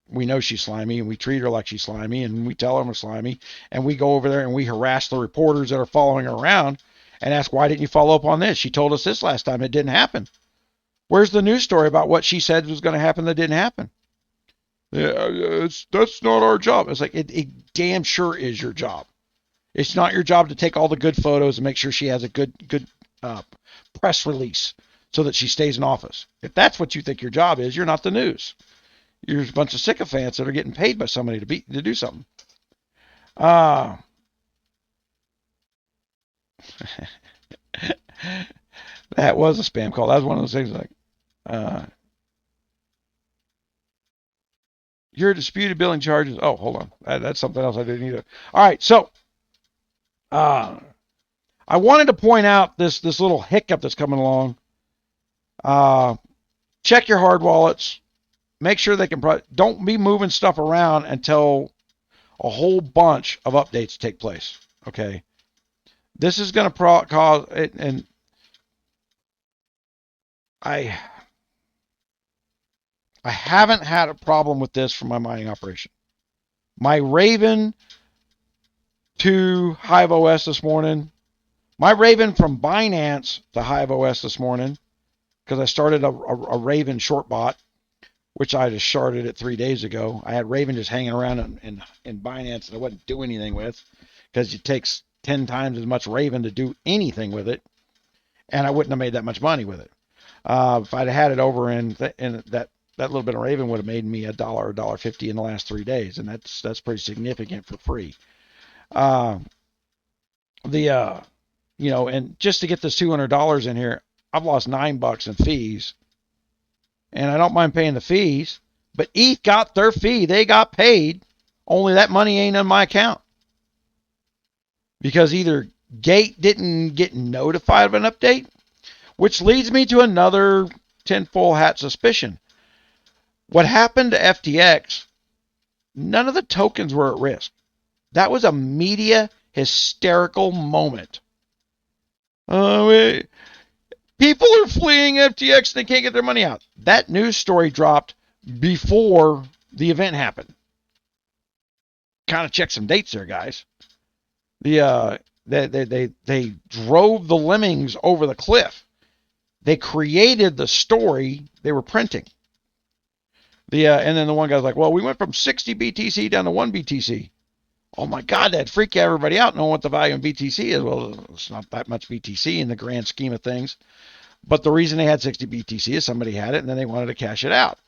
we know she's slimy and we treat her like she's slimy and we tell her we're slimy. And we go over there and we harass the reporters that are following her around and ask, why didn't you follow up on this? She told us this last time. It didn't happen. Where's the news story about what she said was going to happen that didn't happen? Yeah, that's not our job. It's like, it damn sure is your job. It's not your job to take all the good photos and make sure she has a good press release so that she stays in office. If that's what you think your job is, you're not the news. You're a bunch of sycophants that are getting paid by somebody to do something. That was a spam call. That was one of those things like, your disputed billing charges. Oh, hold on. That's something else I didn't need to. All right. So, I wanted to point out this little hiccup that's coming along. Check your hard wallets. Make sure they can. Don't be moving stuff around until a whole bunch of updates take place. Okay. This is going to cause it, and I haven't had a problem with this for my mining operation. My Raven to Hive OS this morning. My Raven from Binance to Hive OS this morning, because I started a Raven short bot, which I just shorted it 3 days ago. I had Raven just hanging around in Binance that I wouldn't do anything with, because it takes 10 times as much Raven to do anything with it, and I wouldn't have made that much money with it. If I'd had it over in that little bit of Raven would have made me $1 or $1.50 in the last 3 days, and that's pretty significant for free. And just to get this $200 in here, I've lost $9 in fees, and I don't mind paying the fees. But ETH got their fee; they got paid. Only that money ain't in my account because either Gate didn't get notified of an update, which leads me to another tinfoil hat suspicion. What happened to FTX? None of the tokens were at risk. That was a media hysterical moment. People are fleeing FTX and they can't get their money out. That news story dropped before the event happened. Kind of check some dates there, guys. They drove the lemmings over the cliff. They created the story they were printing. And then the one guy's like, well, we went from 60 BTC down to 1 BTC. Oh my God, that'd freak everybody out knowing what the value of BTC is. Well, it's not that much BTC in the grand scheme of things. But the reason they had 60 BTC is somebody had it and then they wanted to cash it out.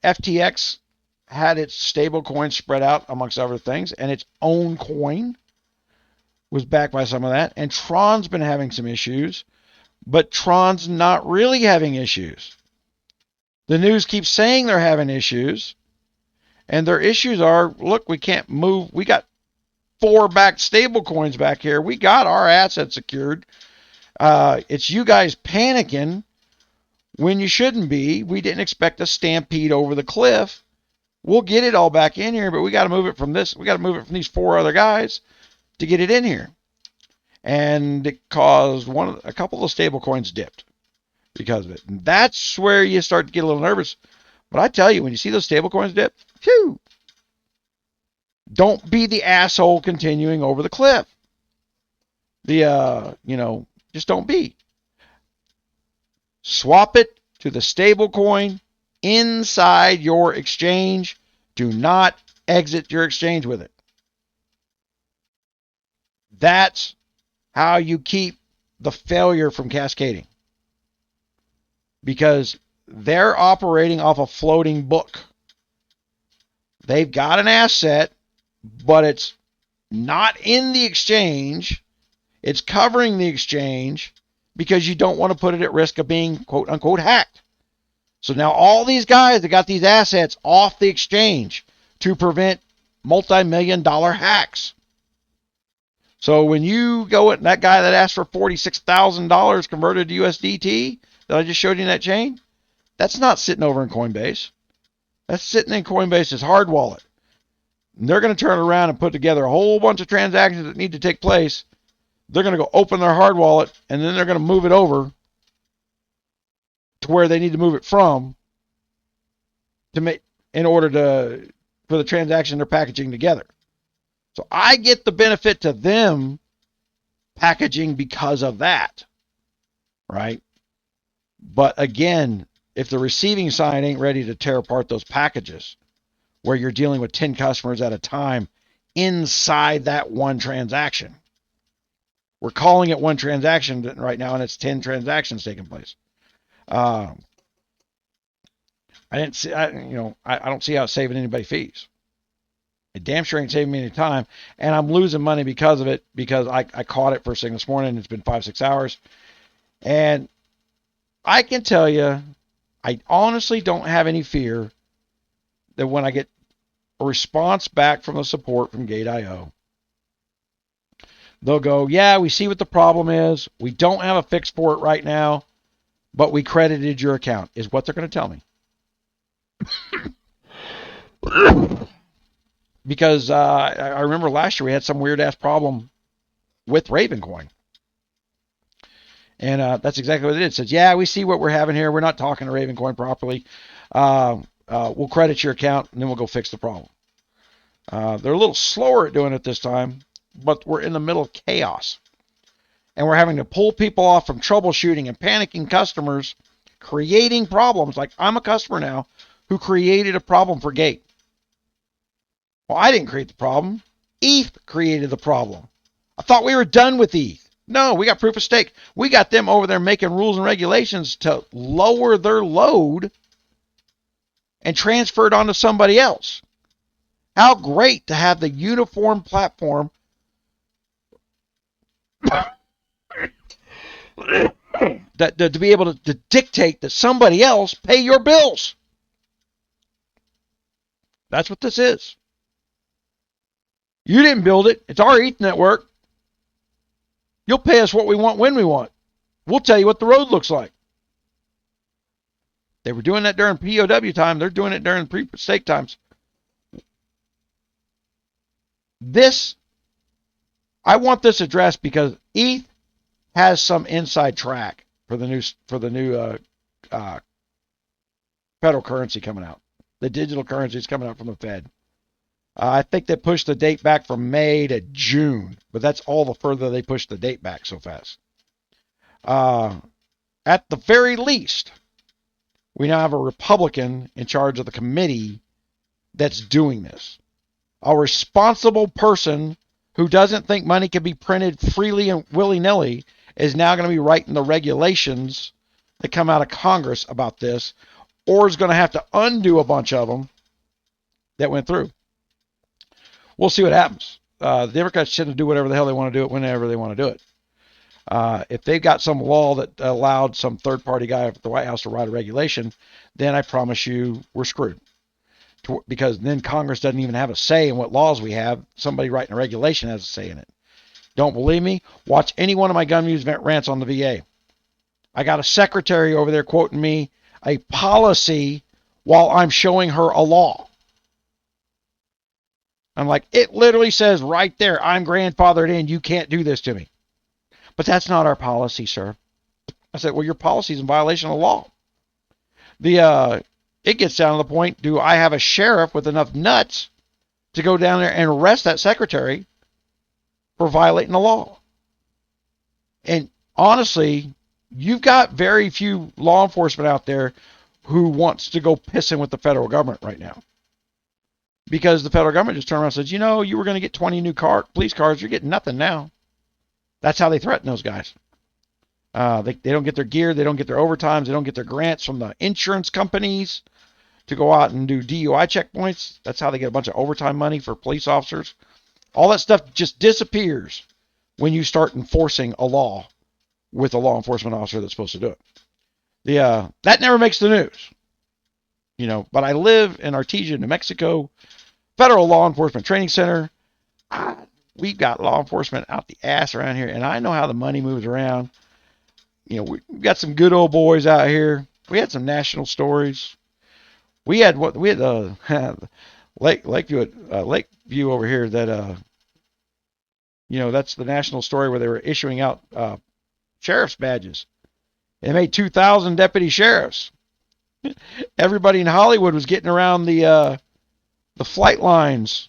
FTX had its stable coin spread out amongst other things, and its own coin was backed by some of that. And Tron's been having some issues. But Tron's not really having issues. The news keeps saying they're having issues, and their issues are, look, we can't move. We got 4 backed stable coins back here. We got our assets secured. It's you guys panicking when you shouldn't be. We didn't expect a stampede over the cliff. We'll get it all back in here, but we got to move it from this. We got to move it from these 4 other guys to get it in here. And it caused a couple of the stable coins dipped because of it. And that's where you start to get a little nervous. But I tell you, when you see those stable coins dip, phew, don't be the asshole continuing over the cliff. Just don't be. Swap it to the stable coin inside your exchange. Do not exit your exchange with it. That's how you keep the failure from cascading. Because they're operating off a floating book. They've got an asset, but it's not in the exchange. It's covering the exchange because you don't want to put it at risk of being, quote unquote, hacked. So now all these guys that got these assets off the exchange to prevent multi-million-dollar hacks. So when you go at that guy that asked for $46,000 converted to USDT that I just showed you in that chain, that's not sitting over in Coinbase. That's sitting in Coinbase's hard wallet. And they're going to turn around and put together a whole bunch of transactions that need to take place. They're going to go open their hard wallet, and then they're going to move it over to where they need to move it from in order for the transaction they're packaging together. So I get the benefit to them packaging because of that, right? But again, if the receiving side ain't ready to tear apart those packages where you're dealing with 10 customers at a time inside that one transaction, we're calling it one transaction right now, and it's 10 transactions taking place. I don't see how it's saving anybody fees. It damn sure ain't saving me any time, and I'm losing money because of it, because I caught it first thing this morning. It's been 5-6 hours, and I can tell you, I honestly don't have any fear that when I get a response back from the support from Gate.io, they'll go, yeah, we see what the problem is. We don't have a fix for it right now, but we credited your account, is what they're going to tell me. Because I remember last year we had some weird-ass problem with Ravencoin. And that's exactly what it is. It says, yeah, we see what we're having here. We're not talking to Ravencoin properly. We'll credit your account, and then we'll go fix the problem. They're a little slower at doing it this time, but we're in the middle of chaos. And we're having to pull people off from troubleshooting and panicking customers, creating problems. Like, I'm a customer now who created a problem for Gate. Well, I didn't create the problem. ETH created the problem. I thought we were done with ETH. No, we got proof of stake. We got them over there making rules and regulations to lower their load and transfer it onto somebody else. How great to have the uniform platform to be able to dictate that somebody else pay your bills. That's what this is. You didn't build it. It's our ETH network. You'll pay us what we want when we want. We'll tell you what the road looks like. They were doing that during POW time. They're doing it during pre-stake times. I want this addressed because ETH has some inside track for the new federal currency coming out. The digital currency is coming out from the Fed. I think they pushed the date back from May to June, but that's all the further they pushed the date back so fast. At the very least, we now have a Republican in charge of the committee that's doing this. A responsible person who doesn't think money can be printed freely and willy-nilly is now going to be writing the regulations that come out of Congress about this, or is going to have to undo a bunch of them that went through. We'll see what happens. The Democrats tend to do whatever the hell they want to do it whenever they want to do it. If they've got some law that allowed some third-party guy at the White House to write a regulation, then I promise you we're screwed. Because then Congress doesn't even have a say in what laws we have. Somebody writing a regulation has a say in it. Don't believe me? Watch any one of my Gun News rants on the VA. I got a secretary over there quoting me a policy while I'm showing her a law. I'm like, it literally says right there, I'm grandfathered in. You can't do this to me. But that's not our policy, sir. I said, well, your policy is in violation of the law. It gets down to the point, do I have a sheriff with enough nuts to go down there and arrest that secretary for violating the law? And honestly, you've got very few law enforcement out there who wants to go pissing with the federal government right now. Because the federal government just turned around and says, you know, you were going to get 20 new police cars. You're getting nothing now. That's how they threaten those guys. They don't get their gear. They don't get their overtimes. They don't get their grants from the insurance companies to go out and do DUI checkpoints. That's how they get a bunch of overtime money for police officers. All that stuff just disappears when you start enforcing a law with a law enforcement officer that's supposed to do it. That never makes the news. You know, but I live in Artesia, New Mexico, Federal Law Enforcement Training Center. We've got law enforcement out the ass around here, and I know how the money moves around. You know, we've got some good old boys out here. We had some national stories. We had Lakeview over here that you know, that's the national story where they were issuing out sheriff's badges. They made 2,000 deputy sheriffs. Everybody in Hollywood was getting around the flight lines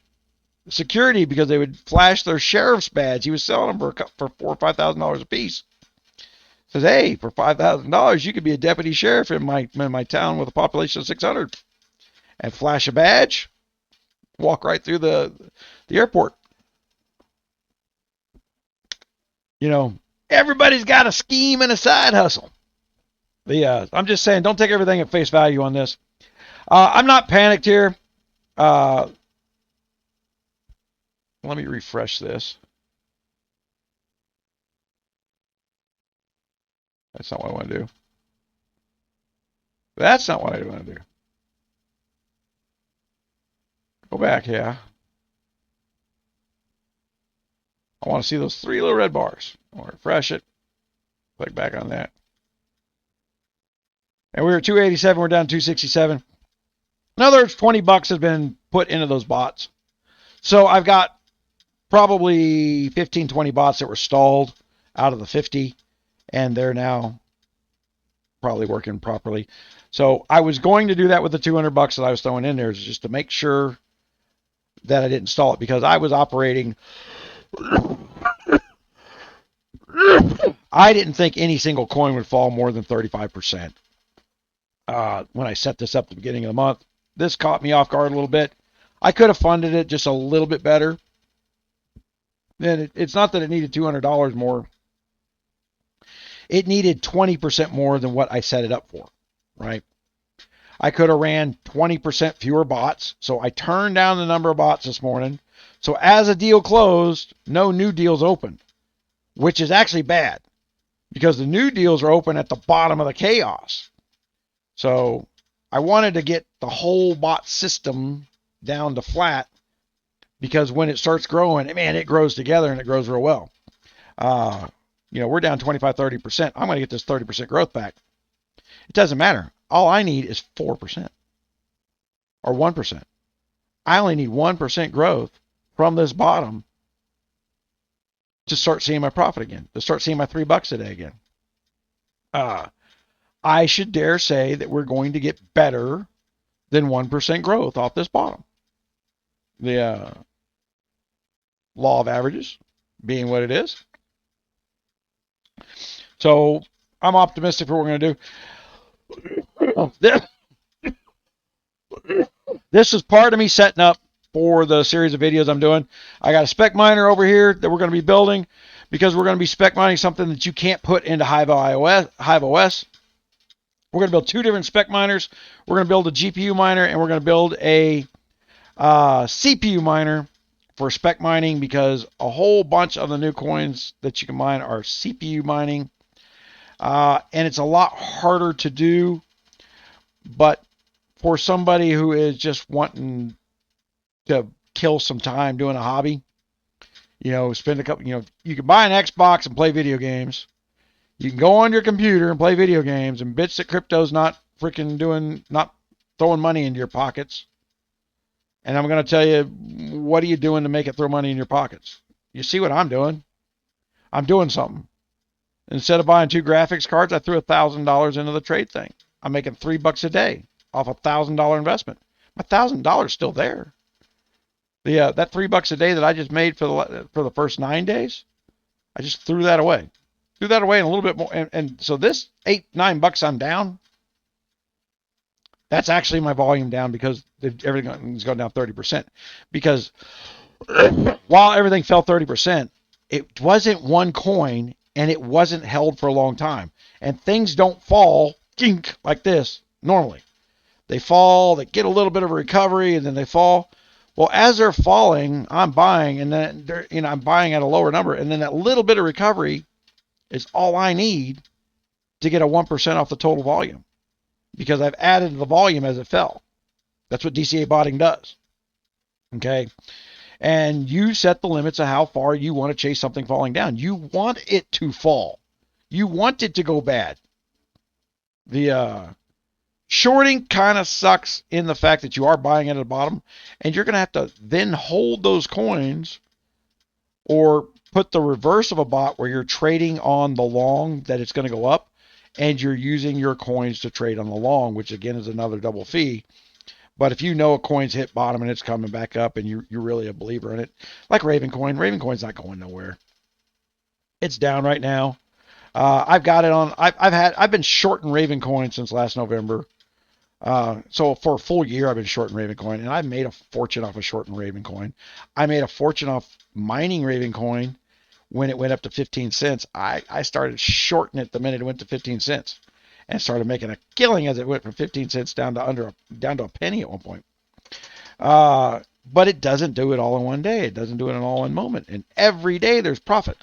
security because they would flash their sheriff's badge. He was selling them for $4,000 or $5,000 a piece. Says, hey, for $5,000 you could be a deputy sheriff in my town with a population of 600, and flash a badge, walk right through the airport. You know, everybody's got a scheme and a side hustle. I'm just saying, don't take everything at face value on this. I'm not panicked here. Let me refresh this. That's not what I want to do. That's not what I want to do. Go back, yeah. I want to see those 3 little red bars. I want to refresh it. Click back on that. And we were at 287. We're down to 267. Another $20 has been put into those bots. So I've got probably 15, 20 bots that were stalled out of the 50. And they're now probably working properly. So I was going to do that with the $200 that I was throwing in there, just to make sure that I didn't stall it, because I was operating. I didn't think any single coin would fall more than 35%. When I set this up at the beginning of the month, this caught me off guard a little bit. I could have funded it just a little bit better. Then it's not that it needed $200 more. It needed 20% more than what I set it up for, right? I could have ran 20% fewer bots. So I turned down the number of bots this morning. So as a deal closed, no new deals opened, which is actually bad because the new deals are open at the bottom of the chaos. So I wanted to get the whole bot system down to flat, because when it starts growing, man, it grows together and it grows real well. You know, we're down 25, 30%. I'm going to get this 30% growth back. It doesn't matter. All I need is 4% or 1%. I only need 1% growth from this bottom to start seeing my profit again, to start seeing my $3 a day again. I should dare say that we're going to get better than 1% growth off this bottom. The law of averages being what it is. So I'm optimistic for what we're going to do. This is part of me setting up for the series of videos I'm doing. I got a spec miner over here that we're going to be building, because we're going to be spec mining something that you can't put into Hive OS. We're going to build 2 different spec miners. We're going to build a GPU miner, and we're going to build a CPU miner for spec mining because a whole bunch of the new coins that you can mine are CPU mining. And it's a lot harder to do. But for somebody who is just wanting to kill some time doing a hobby, spend a couple, you can buy an Xbox and play video games. You can go on your computer and play video games and bitch that crypto's not not throwing money into your pockets. And I'm going to tell you, what are you doing to make it throw money in your pockets? You see what I'm doing? I'm doing something. Instead of buying 2 graphics cards, I threw $1,000 into the trade thing. I'm making $3 a day off a $1,000 investment. My $1,000 still there. That $3 a day that I just made for the first 9 days, I just threw that away. Threw that away and a little bit more. And so this $8-9 I'm down, that's actually my volume down because everything's gone down 30%. Because while everything fell 30%, it wasn't one coin and it wasn't held for a long time. And things don't fall like this normally. They fall, they get a little bit of a recovery, and then they fall. Well, as they're falling, I'm buying, and then I'm buying at a lower number, and then that little bit of recovery is all I need to get a 1% off the total volume because I've added the volume as it fell. That's what DCA botting does. Okay? And you set the limits of how far you want to chase something falling down. You want it to fall. You want it to go bad. The shorting kind of sucks in the fact that you are buying at the bottom, and you're going to have to then hold those coins or put the reverse of a bot where you're trading on the long that it's going to go up, and you're using your coins to trade on the long, which again is another double fee. But if you know a coin's hit bottom and it's coming back up and you're really a believer in it, like Ravencoin's not going nowhere. It's down right now. I've got it on. I've been shorting Ravencoin since last November. So for a full year, I've been shorting Ravencoin, and I made a fortune off of shorting Ravencoin. I made a fortune off mining Ravencoin when it went up to 15 cents. I started shorting it the minute it went to 15 cents. And started making a killing as it went from 15 cents down to a penny at one point. But it doesn't do it all in one day. It doesn't do it in all in one moment. And every day there's profit.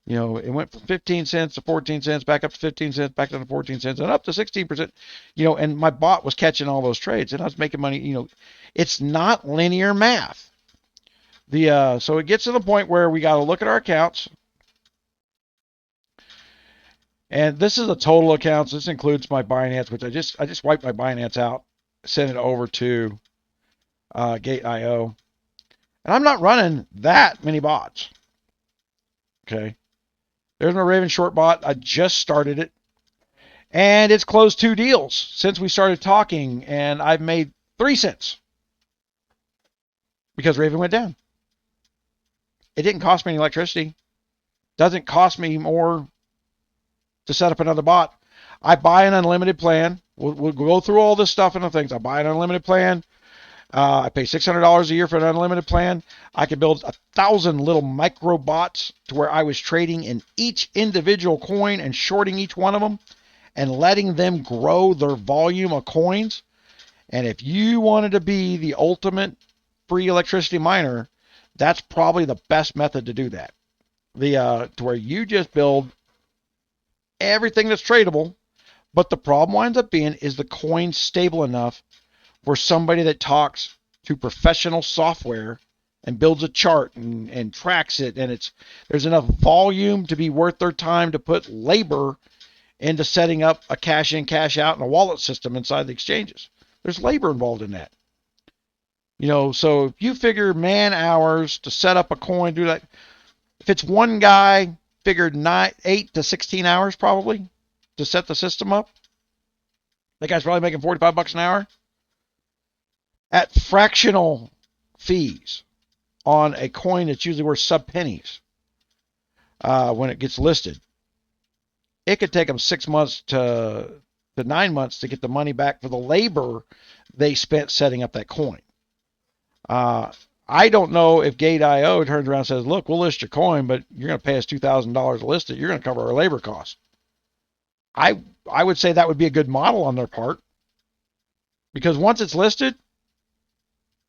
It went from 15 cents to 14 cents, back up to 15 cents, back down to 14 cents, and up to 16%. And my bot was catching all those trades, and I was making money. It's not linear math. So it gets to the point where we got to look at our accounts. And this is a total accounts. This includes my Binance, which I just wiped my Binance out, sent it over to Gate.io. And I'm not running that many bots. Okay. There's my Raven short bot. I just started it. And it's closed 2 deals since we started talking. And I've made 3 cents. Because Raven went down. It didn't cost me any electricity. Doesn't cost me more to set up another bot. I buy an unlimited plan. We'll go through all this stuff and the things. I buy an unlimited plan. I pay $600 a year for an unlimited plan. I could build 1,000 little micro bots to where I was trading in each individual coin and shorting each one of them and letting them grow their volume of coins. And if you wanted to be the ultimate free electricity miner, that's probably the best method to do that. To where you just build everything that's tradable, but the problem winds up being is the coin stable enough for somebody that talks to professional software and builds a chart and tracks it, and there's enough volume to be worth their time to put labor into setting up a cash in, cash out, and a wallet system inside the exchanges. There's labor involved in that. So if you figure man hours to set up a coin, do that. If it's one guy, figured 8 to 16 hours probably to set the system up. That guy's probably making $45 an hour at fractional fees on a coin that's usually worth sub pennies when it gets listed. It could take them 6 months to 9 months to get the money back for the labor they spent setting up that coin. I don't know if Gate.io turns around and says, look, we'll list your coin, but you're going to pay us $2,000 to list it. You're going to cover our labor costs. I would say that would be a good model on their part. Because once it's listed,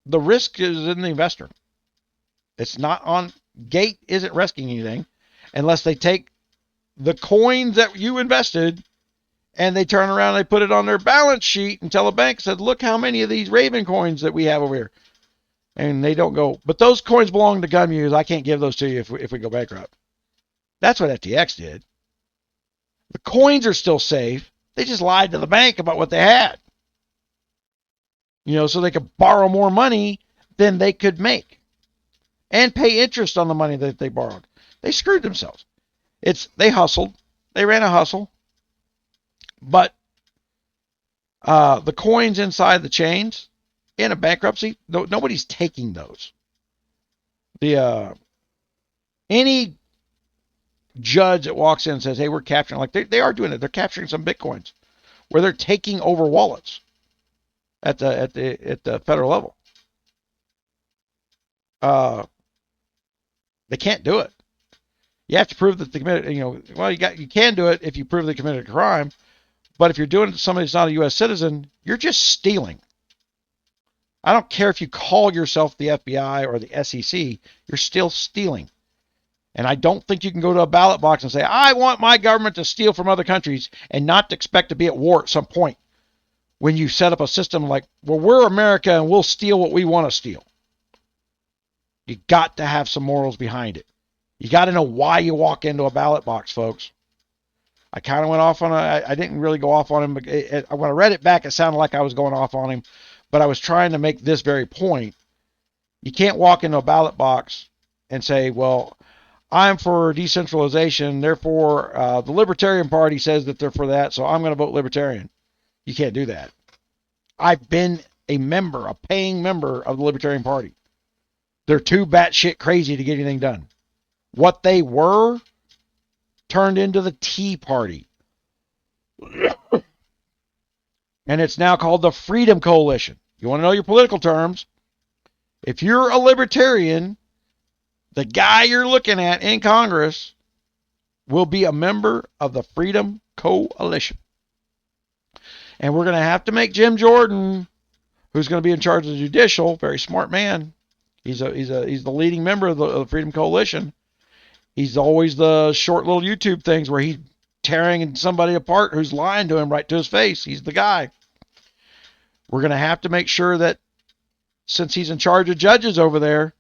the risk is in the investor. It's not on Gate isn't risking anything unless they take the coins that you invested and they turn around and they put it on their balance sheet and tell a bank, said, look how many of these Raven coins that we have over here. And they don't go, but those coins belong to Gunmuse. I can't give those to you if we go bankrupt. That's what FTX did. The coins are still safe. They just lied to the bank about what they had. So they could borrow more money than they could make and pay interest on the money that they borrowed. They screwed themselves. They hustled. They ran a hustle. But the coins inside the chains in a bankruptcy, nobody's taking those. Any judge that walks in and says, hey, we're capturing, like they are doing it. They're capturing some Bitcoins where they're taking over wallets at the federal level. They can't do it. You have to prove that they committed, you can do it if you prove they committed a crime, but if you're doing it to somebody who's not a U.S. citizen, you're just stealing. I don't care if you call yourself the FBI or the SEC, you're still stealing. And I don't think you can go to a ballot box and say, I want my government to steal from other countries and not expect to be at war at some point when you set up a system like, well, we're America and we'll steal what we want to steal. You got to have some morals behind it. You got to know why you walk into a ballot box, folks. I kind of went off on I didn't really go off on him. When I read it back, it sounded like I was going off on him, but I was trying to make this very point. You can't walk into a ballot box and say, well, I'm for decentralization, therefore the Libertarian Party says that they're for that, so I'm going to vote Libertarian. You can't do that. I've been a paying member of the Libertarian Party. They're too batshit crazy to get anything done. What they were turned into the Tea Party. And it's now called the Freedom Coalition. You want to know your political terms? If you're a libertarian, the guy you're looking at in Congress will be a member of the Freedom Coalition. And we're going to have to make Jim Jordan, who's going to be in charge of the judicial, very smart man. He's the leading member of the Freedom Coalition. He's always the short little YouTube things where he's tearing somebody apart who's lying to him right to his face. He's the guy. We're going to have to make sure that since he's in charge of judges over there,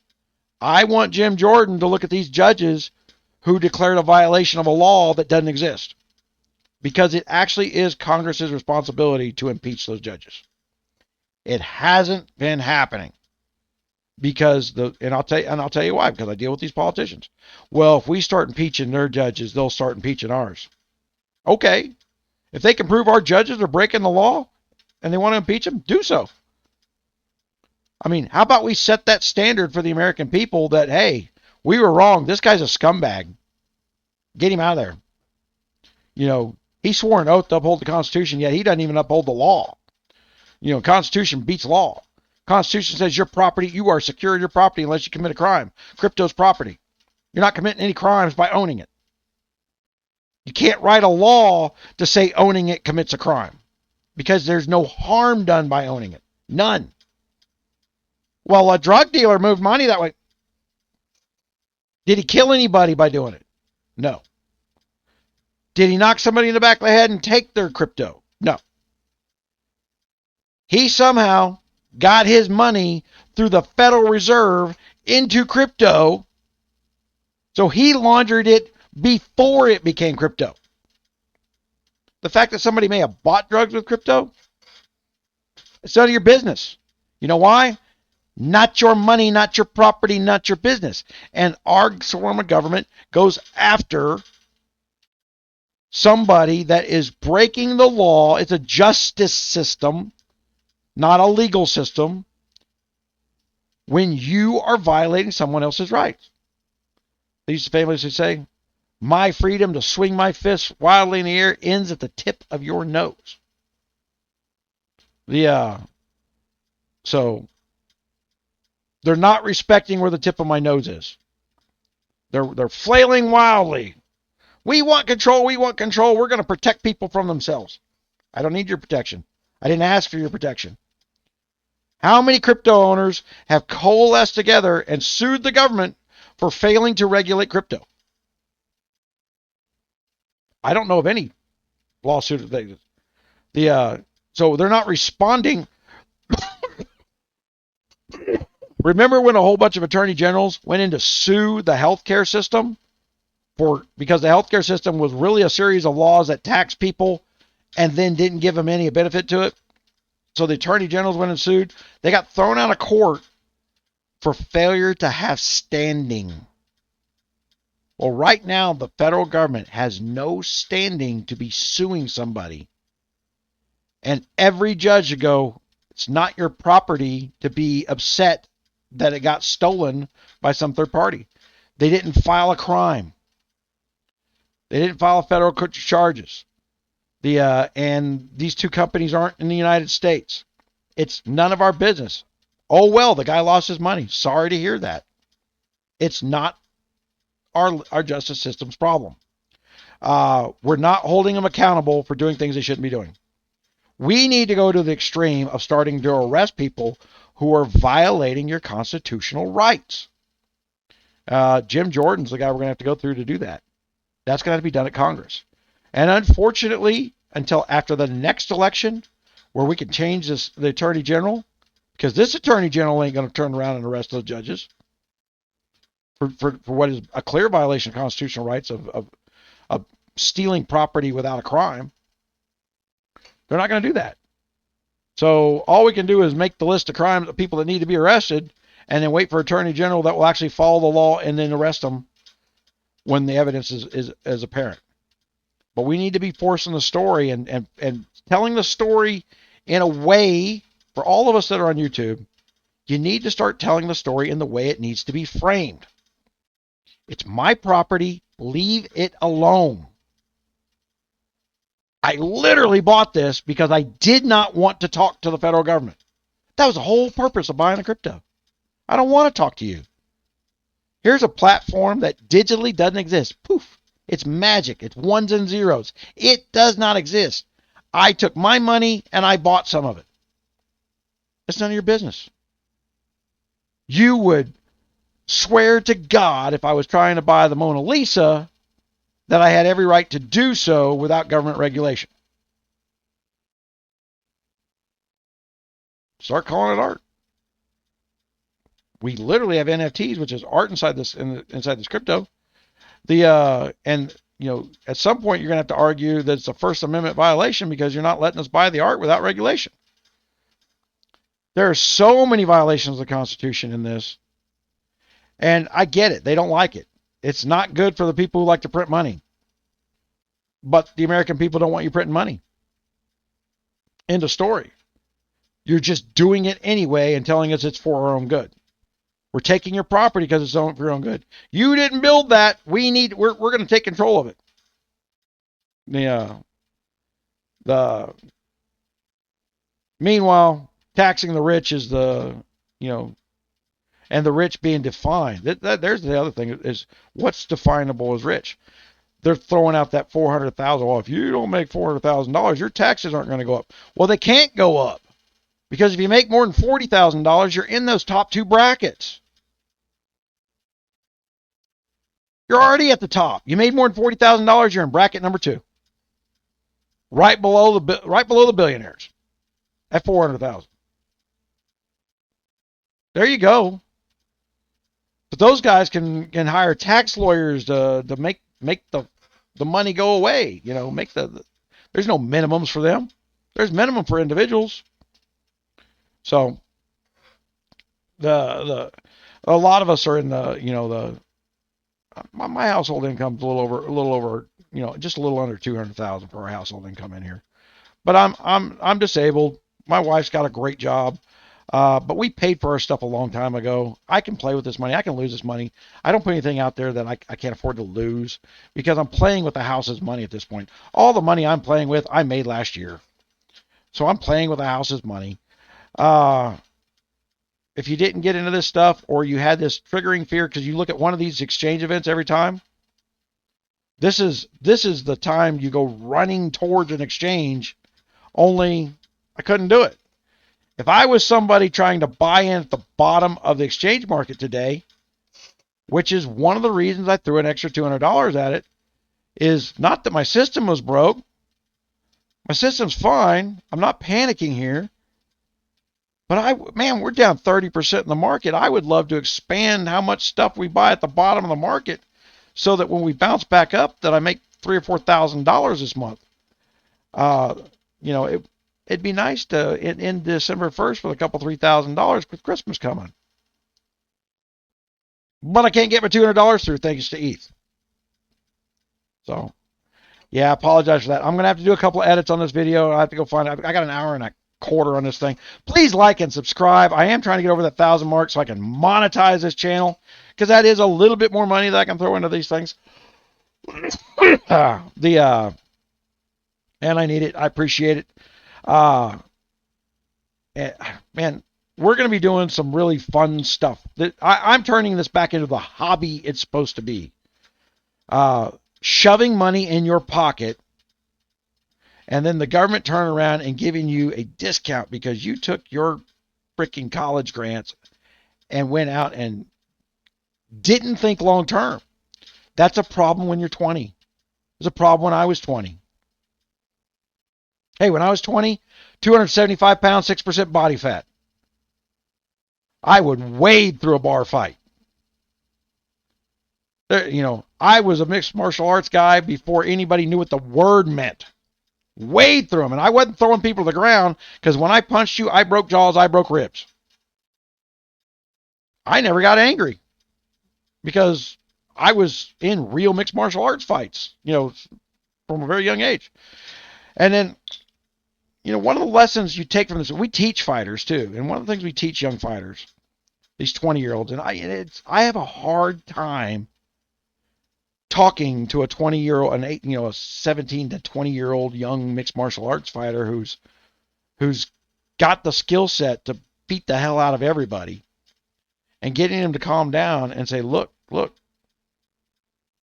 I want Jim Jordan to look at these judges who declared a violation of a law that doesn't exist. Because it actually is Congress's responsibility to impeach those judges. It hasn't been happening. Because I'll tell you why, because I deal with these politicians. Well, if we start impeaching their judges, they'll start impeaching ours. Okay. If they can prove our judges are breaking the law and they want to impeach them, do so. I mean, how about we set that standard for the American people that, hey, we were wrong. This guy's a scumbag. Get him out of there. He swore an oath to uphold the Constitution, yet he doesn't even uphold the law. Constitution beats law. Constitution says your property, you are secure in your property unless you commit a crime. Crypto's property. You're not committing any crimes by owning it. You can't write a law to say owning it commits a crime because there's no harm done by owning it. None. Well, a drug dealer moved money that way. Did he kill anybody by doing it? No. Did he knock somebody in the back of the head and take their crypto? No. He somehow got his money through the Federal Reserve into crypto, so he laundered it before it became crypto. The fact that somebody may have bought drugs with crypto, it's none of your business. You know why? Not your money, not your property, not your business. And our form of government goes after somebody that is breaking the law. It's a justice system, not a legal system, when you are violating someone else's rights. They used to famously say, my freedom to swing my fist wildly in the air ends at the tip of your nose. So they're not respecting where the tip of my nose is. They're flailing wildly. We want control. We want control. We're going to protect people from themselves. I don't need your protection. I didn't ask for your protection. How many crypto owners have coalesced together and sued the government for failing to regulate crypto? I don't know of any lawsuit. So they're not responding. Remember when a whole bunch of attorney generals went in to sue the healthcare system because the healthcare system was really a series of laws that taxed people and then didn't give them any benefit to it? So the attorney generals went and sued. They got thrown out of court for failure to have standing. Well, right now, the federal government has no standing to be suing somebody. And every judge would go, it's not your property to be upset that it got stolen by some third party. They didn't file a crime. They didn't file federal charges. And these two companies aren't in the United States. It's none of our business. Oh, well, the guy lost his money. Sorry to hear that. It's not our justice system's problem. We're not holding them accountable for doing things they shouldn't be doing. We need to go to the extreme of starting to arrest people who are violating your constitutional rights. Jim Jordan's the guy we're going to have to go through to do that. That's going to have to be done at Congress. And unfortunately, until after the next election, where we can change the attorney general, because this attorney general ain't going to turn around and arrest those judges for what is a clear violation of constitutional rights of stealing property without a crime. They're not going to do that. So all we can do is make the list of crimes of people that need to be arrested and then wait for attorney general that will actually follow the law and then arrest them when the evidence is apparent. But we need to be forcing the story and telling the story in a way, for all of us that are on YouTube, you need to start telling the story in the way it needs to be framed. It's my property. Leave it alone. I literally bought this because I did not want to talk to the federal government. That was the whole purpose of buying the crypto. I don't want to talk to you. Here's a platform that digitally doesn't exist. Poof. It's magic. It's ones and zeros. It does not exist. I took my money and I bought some of it. It's none of your business. You would swear to God if I was trying to buy the Mona Lisa that I had every right to do so without government regulation. Start calling it art. We literally have NFTs, which is art inside this crypto. At some point you're going to have to argue that it's a First Amendment violation because you're not letting us buy the art without regulation. There are so many violations of the Constitution in this. And I get it. They don't like it. It's not good for the people who like to print money. But the American people don't want you printing money. End of story. You're just doing it anyway and telling us it's for our own good. We're taking your property because it's for your own good. You didn't build that. We're going to take control of it. Meanwhile, taxing the rich is and the rich being defined. There's the other thing is what's definable as rich. They're throwing out that $400,000. Well, if you don't make $400,000, your taxes aren't going to go up. Well, they can't go up because if you make more than $40,000, you're in those top two brackets. You're already at the top. You made more than $40,000, you're in bracket number 2. Right below the billionaires at $400,000. There you go. But those guys can hire tax lawyers to make the money go away. There's no minimums for them. There's minimum for individuals. So a lot of us are in my household income's a little over, just a little under 200,000 for our household income in here. But I'm disabled. My wife's got a great job. But we paid for our stuff a long time ago. I can play with this money. I can lose this money. I don't put anything out there that I can't afford to lose because I'm playing with the house's money at this point. All the money I'm playing with, I made last year. So I'm playing with the house's money. If you didn't get into this stuff or you had this triggering fear because you look at one of these exchange events every time, this is the time you go running towards an exchange, only I couldn't do it. If I was somebody trying to buy in at the bottom of the exchange market today, which is one of the reasons I threw an extra $200 at it, is not that my system was broke. My system's fine. I'm not panicking here. But man, we're down 30% in the market. I would love to expand how much stuff we buy at the bottom of the market so that when we bounce back up, that I make $3,000 or $4,000 this month. You know, it'd be nice to in December 1st with a couple $3,000 with Christmas coming. But I can't get my $200 through thanks to ETH. So, yeah, I apologize for that. I'm going to have to do a couple of edits on this video. I have to go find it. I got an hour and a quarter on this thing. Please like and subscribe. I am trying to get over that 1,000 mark so I can monetize this channel, because that is a little bit more money that I can throw into these things. And I need it. I appreciate it. Man, we're going to be doing some really fun stuff. I'm turning this back into the hobby it's supposed to be. Shoving money in your pocket, and then the government turn around and giving you a discount because you took your freaking college grants and went out and didn't think long term. That's a problem when you're 20. It's a problem when I was 20. Hey, when I was 20, 275 pounds, 6% body fat. I would wade through a bar fight. You know, I was a mixed martial arts guy before anybody knew what the word meant. Wade through them. And I wasn't throwing people to the ground, because when I punched you, I broke jaws, I broke ribs. I never got angry because I was in real mixed martial arts fights, you know, from a very young age. And then, you know, one of the lessons you take from this, we teach fighters too. And one of the things we teach young fighters, these 20-year-olds, and I have a hard time talking to a 20-year-old, a 17 to 20-year-old young mixed martial arts fighter who's got the skill set to beat the hell out of everybody, and getting him to calm down and say, look,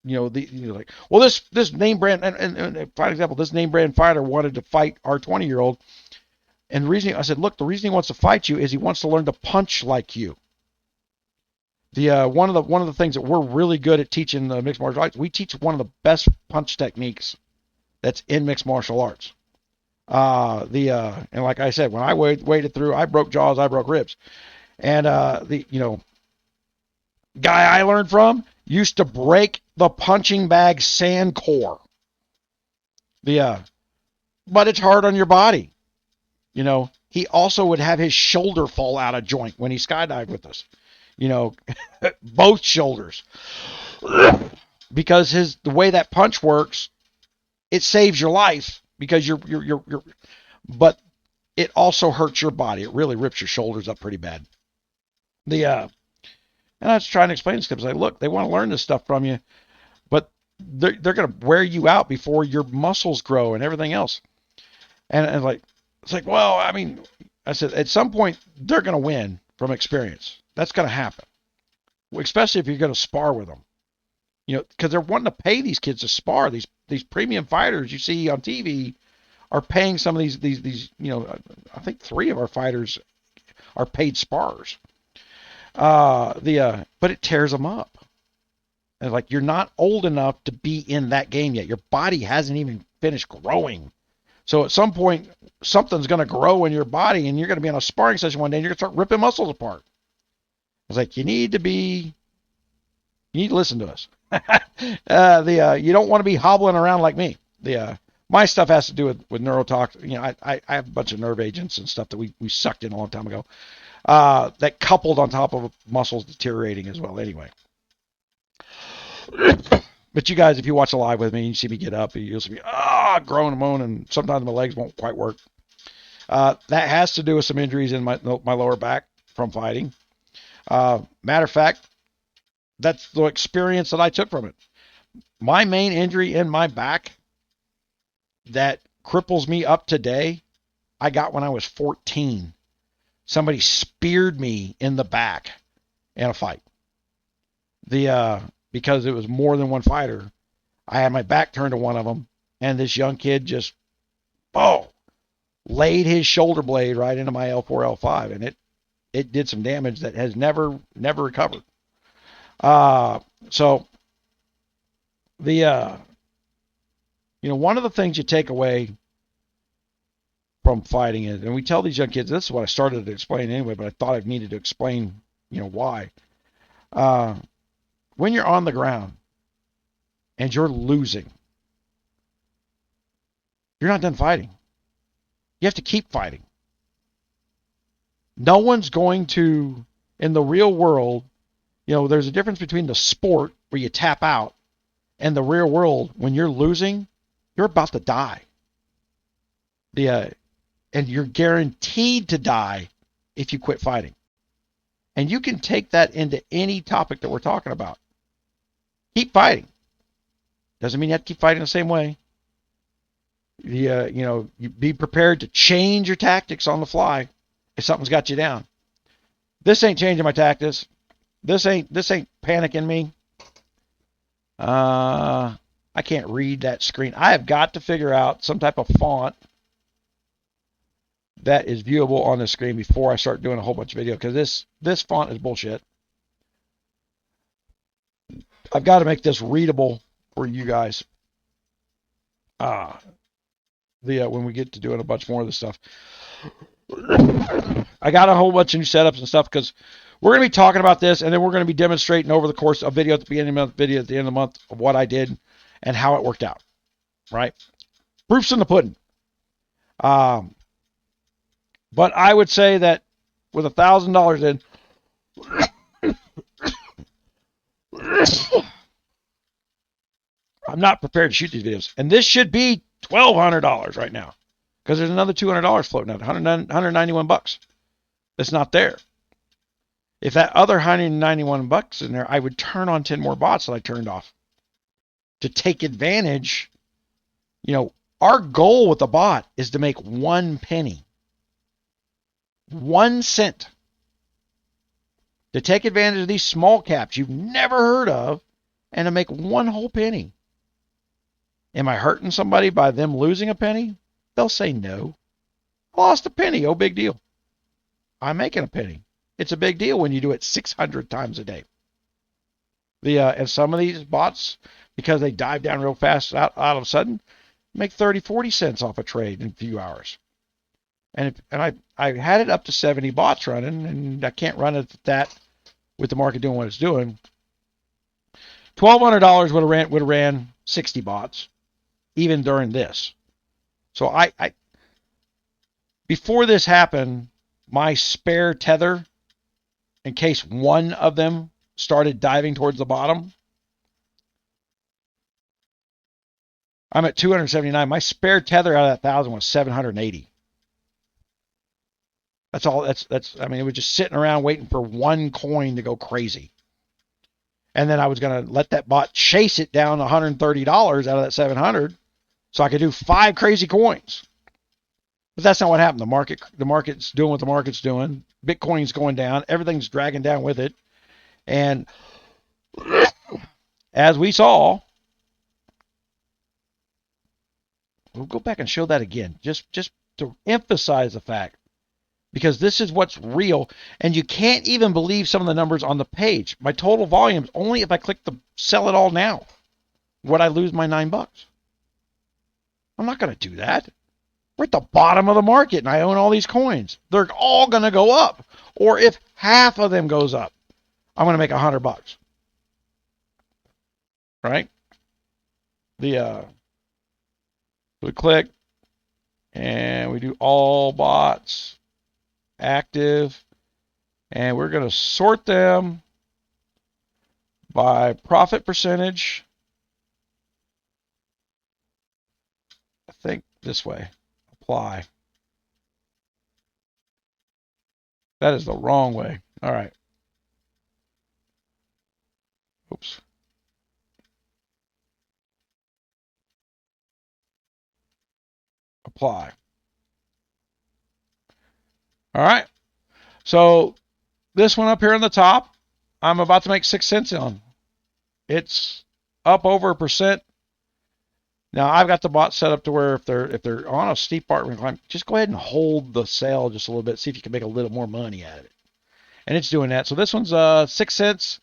you know, like, well, this name brand, and for example, this name brand fighter wanted to fight our 20-year-old, and the reason I said, look, the reason he wants to fight you is he wants to learn to punch like you. One of the things that we're really good at teaching the mixed martial arts, we teach one of the best punch techniques that's in mixed martial arts. And like I said, when I waded through, I broke jaws, I broke ribs, and guy I learned from used to break the punching bag sand core. But it's hard on your body. You know, he also would have his shoulder fall out of joint when he skydived with us. You know, both shoulders, because the way that punch works, it saves your life because you're but it also hurts your body. It really rips your shoulders up pretty bad. And I was trying to explain this because I look, they want to learn this stuff from you, but they're going to wear you out before your muscles grow and everything else. And it's like, well, I mean, I said, at some point they're going to win from experience. That's going to happen, especially if you're going to spar with them. You know, because they're wanting to pay these kids to spar. These premium fighters you see on TV are paying some of these. You know, I think 3 of our fighters are paid sparers. But it tears them up. And like, you're not old enough to be in that game yet. Your body hasn't even finished growing. So at some point, something's going to grow in your body, and you're going to be on a sparring session one day, and you're going to start ripping muscles apart. It's like, you need to listen to us. You don't want to be hobbling around like me. My stuff has to do with neurotox. You know, I have a bunch of nerve agents and stuff that we sucked in a long time ago. That coupled on top of muscles deteriorating as well. Anyway. But you guys, if you watch a live with me, you see me get up, you'll see me groan and moan, and sometimes my legs won't quite work. That has to do with some injuries in my lower back from fighting. Matter of fact, that's the experience that I took from it. My main injury in my back that cripples me up today, I got when I was 14. Somebody speared me in the back in a fight. Because it was more than one fighter, I had my back turned to one of them, and this young kid just, laid his shoulder blade right into my L4, L5, and it did some damage that has never recovered. So the one of the things you take away from fighting is, and we tell these young kids, this is what I started to explain anyway, but I thought I needed to explain, why. When you're on the ground and you're losing, you're not done fighting. You have to keep fighting. No one's going to, in the real world, there's a difference between the sport where you tap out and the real world. When you're losing, you're about to die. And you're guaranteed to die if you quit fighting. And you can take that into any topic that we're talking about. Keep fighting. Doesn't mean you have to keep fighting the same way. You be prepared to change your tactics on the fly if something's got you down. This ain't changing my tactics. This ain't panicking me. I can't read that screen. I have got to figure out some type of font that is viewable on the screen before I start doing a whole bunch of video, because this font is bullshit. I've got to make this readable for you guys. When we get to doing a bunch more of this stuff, I got a whole bunch of new setups and stuff, because we're going to be talking about this, and then we're going to be demonstrating over the course of video at the beginning of the month, video at the end of the month, of what I did and how it worked out. Right? Proof's in the pudding. But I would say that with $1,000 in, I'm not prepared to shoot these videos. And this should be $1,200 right now, because there's another $200 floating out, $191. That's not there. If that other $191 in there, I would turn on 10 more bots that I turned off to take advantage. Our goal with the bot is to make 1 penny. 1 cent. To take advantage of these small caps you've never heard of, and to make 1 whole penny. Am I hurting somebody by them losing a penny? They'll say no. I lost a penny. Oh, big deal. I'm making a penny. It's a big deal when you do it 600 times a day. And some of these bots, because they dive down real fast out of a sudden, make 30, 40 cents off a trade in a few hours. And I had it up to 70 bots running, and I can't run it at that with the market doing what it's doing. $1,200 would have ran 60 bots, even during this. So I before this happened, my spare tether, in case one of them started diving towards the bottom, I'm at 279. My spare tether out of that 1,000 was 780. That's all. I mean, it was just sitting around waiting for one coin to go crazy. And then I was going to let that bot chase it down $130 out of that 700 so I could do 5 crazy coins. But that's not what happened. The market's doing what the market's doing. Bitcoin's going down. Everything's dragging down with it. And as we saw, we'll go back and show that again, just to emphasize the fact, because this is what's real, and you can't even believe some of the numbers on the page. My total volume, only if I click the sell it all now, would I lose my $9? I'm not going to do that. We're at the bottom of the market, and I own all these coins. They're all going to go up. Or if half of them goes up, I'm going to make $100. Right? We click, and we do all bots active, and we're going to sort them by profit percentage. I think this way. Apply. That is the wrong way. All right. Oops. Apply. All right. So this one up here on the top, I'm about to make 6 cents on. It's up over 1%. Now I've got the bot set up to where if they're on a steep part climb, just go ahead and hold the sell just a little bit, see if you can make a little more money out of it. And it's doing that. So this one's 6 cents.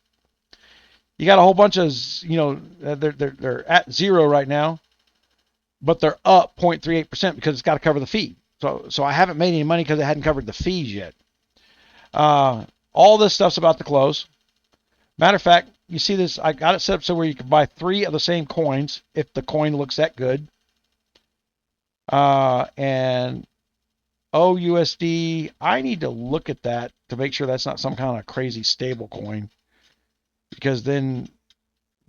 You got a whole bunch of, they're at zero right now, but they're up 0.38% because it's got to cover the fee. So I haven't made any money because it hadn't covered the fees yet. All this stuff's about to close. Matter of fact, you see this, I got it set up so where you can buy 3 of the same coins if the coin looks that good. And OUSD, I need to look at that to make sure that's not some kind of crazy stable coin, because then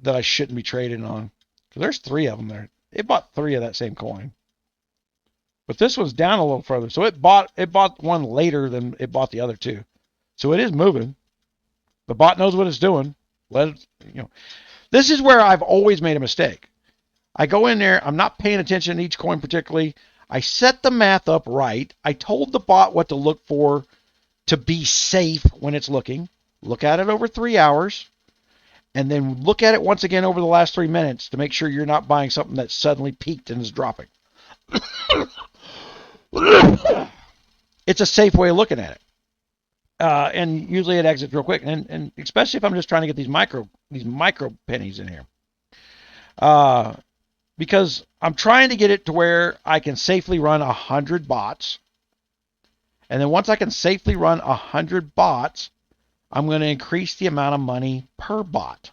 that I shouldn't be trading on. There's 3 of them there. It bought 3 of that same coin. But this one's down a little further. So it bought one later than it bought the other 2. So it is moving. The bot knows what it's doing. This is where I've always made a mistake. I go in there, I'm not paying attention to each coin particularly. I set the math up right. I told the bot what to look for to be safe when it's looking. Look at it over 3 hours, and then look at it once again over the last 3 minutes to make sure you're not buying something that suddenly peaked and is dropping. It's a safe way of looking at it. And usually it exits real quick, and especially if I'm just trying to get these micro pennies in here, because I'm trying to get it to where I can safely run 100 bots, and then once I can safely run 100 bots, I'm going to increase the amount of money per bot,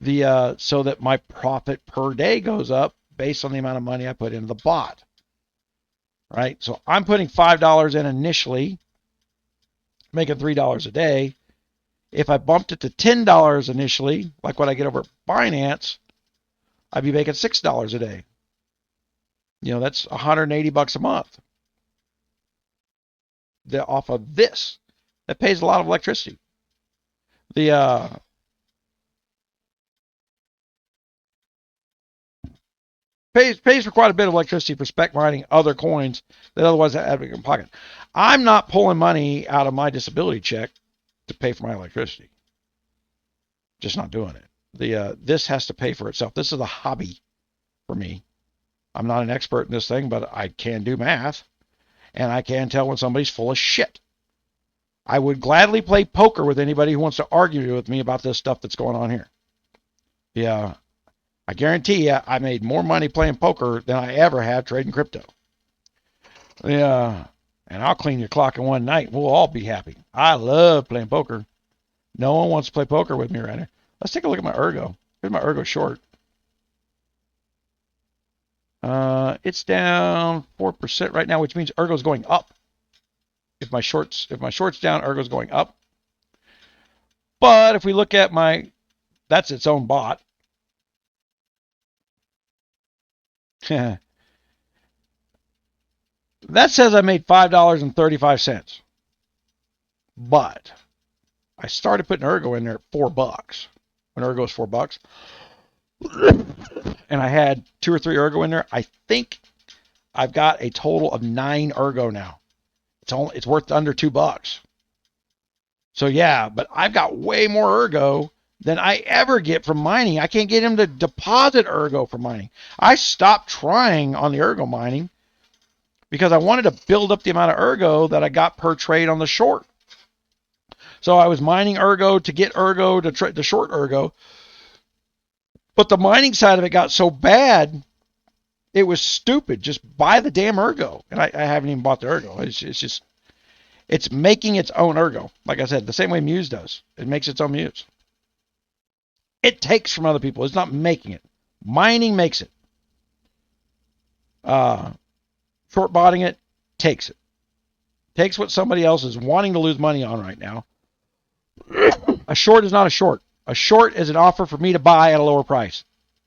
so that my profit per day goes up based on the amount of money I put into the bot. Right, so I'm putting $5 in initially, making $3 a day. If I bumped it to $10 initially, like what I get over at Binance, I'd be making $6 a day. That's $180 a month. Off of this, that pays a lot of electricity. Pays for quite a bit of electricity for spec mining other coins that otherwise have in pocket. I'm not pulling money out of my disability check to pay for my electricity. Just not doing it. This has to pay for itself. This is a hobby for me. I'm not an expert in this thing, but I can do math, and I can tell when somebody's full of shit. I would gladly play poker with anybody who wants to argue with me about this stuff that's going on here. I guarantee you I made more money playing poker than I ever have trading crypto. And I'll clean your clock in one night. We'll all be happy. I love playing poker. No one wants to play poker with me right now. Let's take a look at my Ergo. Here's my Ergo short. It's down 4% right now, which means Ergo's going up. If my short's down, Ergo's going up. But if we look at that's its own bot. That says I made $5.35. But I started putting Ergo in there at $4. When Ergo's $4. And I had 2 or 3 Ergo in there. I think I've got a total of 9 Ergo now. It's worth under $2. So yeah, but I've got way more Ergo than I ever get from mining. I can't get him to deposit Ergo from mining. I stopped trying on the Ergo mining because I wanted to build up the amount of Ergo that I got per trade on the short. So I was mining Ergo to get Ergo to short Ergo. But the mining side of it got so bad, it was stupid. Just buy the damn Ergo. And I haven't even bought the Ergo. It's making its own Ergo. Like I said, the same way Muse does. It makes its own Muse. It takes from other people. It's not making it. Mining makes it. Short botting it takes it. Takes what somebody else is wanting to lose money on right now. A short is not a short. A short is an offer for me to buy at a lower price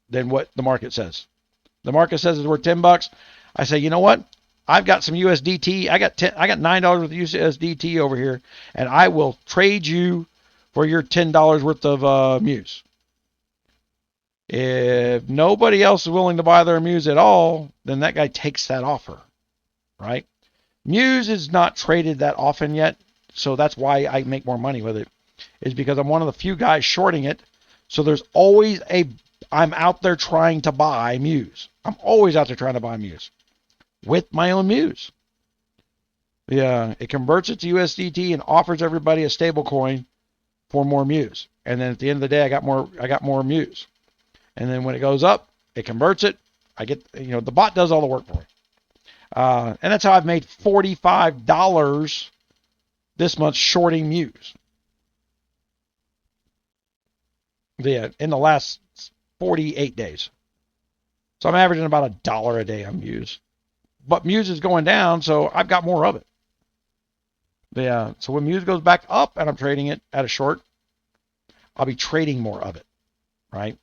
than what the market says. The market says it's worth $10. I say, you know what? I've got some USDT. I got $9 worth of USDT over here, and I will trade you for your $10 worth of Muse. If nobody else is willing to buy their Muse at all, then that guy takes that offer, right? Muse is not traded that often yet, so that's why I make more money with it, is because I'm one of the few guys shorting it. So there's always a I'm out there trying to buy Muse. I'm always out there trying to buy Muse with my own Muse. Yeah, it converts it to USDT and offers everybody a stable coin for more Muse. And then at the end of the day, I got more Muse. And then when it goes up, it converts it. I get, the bot does all the work for me. And that's how I've made $45 this month shorting Muse. Yeah, in the last 48 days. So I'm averaging about $1 a day on Muse. But Muse is going down, so I've got more of it. Yeah, so when Muse goes back up and I'm trading it at a short, I'll be trading more of it, right?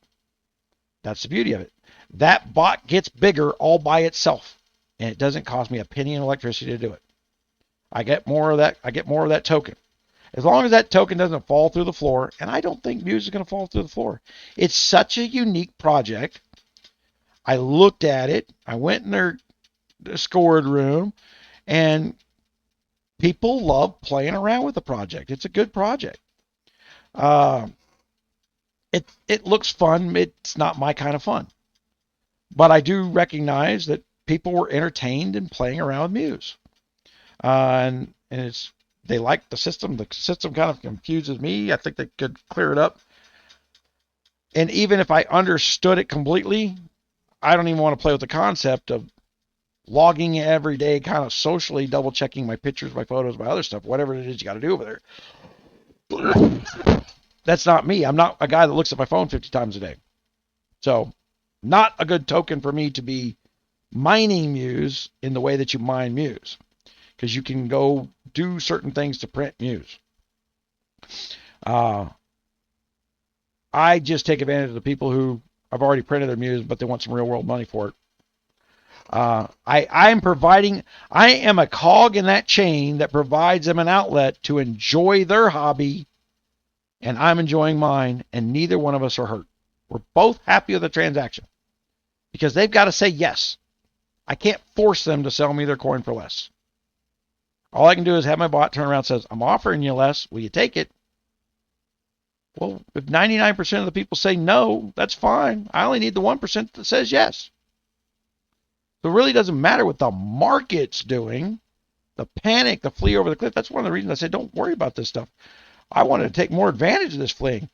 That's the beauty of it. That bot gets bigger all by itself, and it doesn't cost me a penny in electricity to do it. I get more of that token. As long as that token doesn't fall through the floor, and I don't think Muse is going to fall through the floor. It's such a unique project. I looked at it. I went in their Discord room, and people love playing around with the project. It's a good project. It looks fun. It's not my kind of fun. But I do recognize that people were entertained in playing around with Muse. And they like the system. The system kind of confuses me. I think they could clear it up. And even if I understood it completely, I don't even want to play with the concept of logging every day, kind of socially double checking my pictures, my photos, my other stuff, whatever it is you got to do over there. That's not me. I'm not a guy that looks at my phone 50 times a day. So not a good token for me to be mining Muse in the way that you mine Muse, because you can go do certain things to print Muse. I just take advantage of the people who have already printed their Muse, but they want some real world money for it. I am a cog in that chain that provides them an outlet to enjoy their hobby, and I'm enjoying mine, and neither one of us are hurt. We're both happy with the transaction because they've got to say yes. I can't force them to sell me their coin for less. All I can do is have my bot turn around and says, I'm offering you less. Will you take it? Well, if 99% of the people say no, that's fine. I only need the 1% that says yes. So it really doesn't matter what the market's doing. The panic, the flee over the cliff, that's one of the reasons I said don't worry about this stuff. I wanted to take more advantage of this fleeing.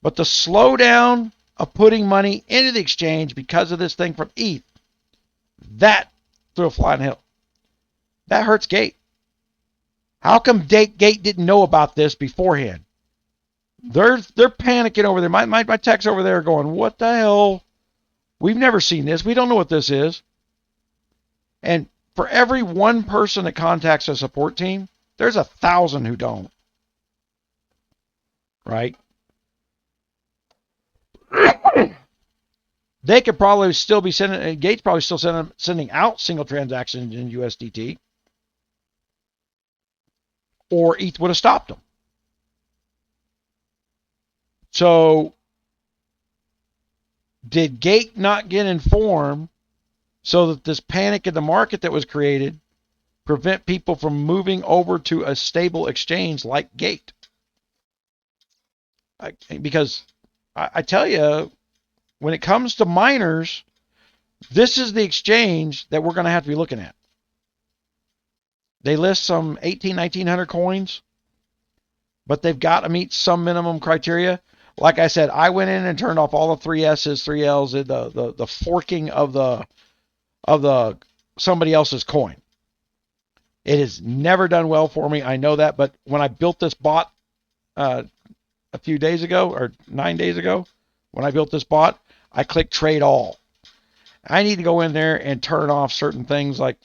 But the slowdown of putting money into the exchange because of this thing from ETH, that threw a fly in the hill. That hurts Gate. How come Gate didn't know about this beforehand? They're panicking over there. My techs over there are going, what the hell? We've never seen this. We don't know what this is. And for every one person that contacts a support team, there's 1,000 who don't. Right? They could probably still be sending, Gates probably still sending out single transactions in USDT. Or ETH would have stopped them. So, did Gate not get informed so that this panic in the market that was created prevent people from moving over to a stable exchange like Gate? Because I tell you, when it comes to miners, this is the exchange that we're going to have to be looking at. They list some 1,900 coins, but they've got to meet some minimum criteria. Like I said, I went in and turned off all the 3S's, 3L's, the forking of the somebody else's coin. It has never done well for me. I know that, but when I built this bot a few days ago, or 9 days ago, when I built this bot, I clicked trade all. I need to go in there and turn off certain things, like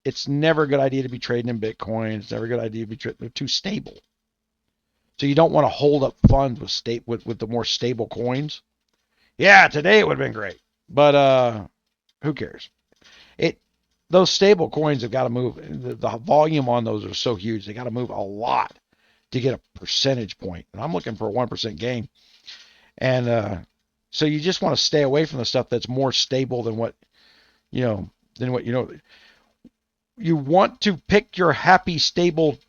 it's never a good idea to be trading in Bitcoin. It's never a good idea to be trading. They're too stable. So you don't want to hold up funds with the more stable coins. Yeah, today it would have been great, but who cares? Those stable coins have got to move. The volume on those are so huge. They got to move a lot to get a percentage point. And I'm looking for a 1% gain. And so you just want to stay away from the stuff that's more stable than what you know. You want to pick your happy, stable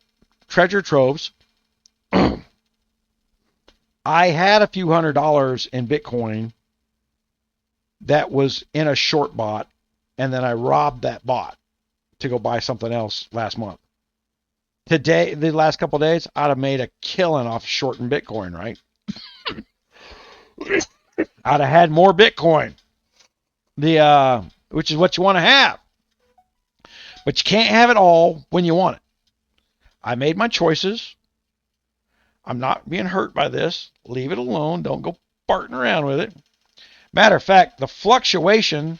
treasure troves. I had a few $100s in Bitcoin that was in a short bot, and then I robbed that bot to go buy something else last month. Today, the last couple of days, I'd have made a killing off shorting Bitcoin, right? I'd have had more Bitcoin, which is what you want to have. But you can't have it all when you want it. I made my choices. I'm not being hurt by this. Leave it alone. Don't go farting around with it. Matter of fact, the fluctuation.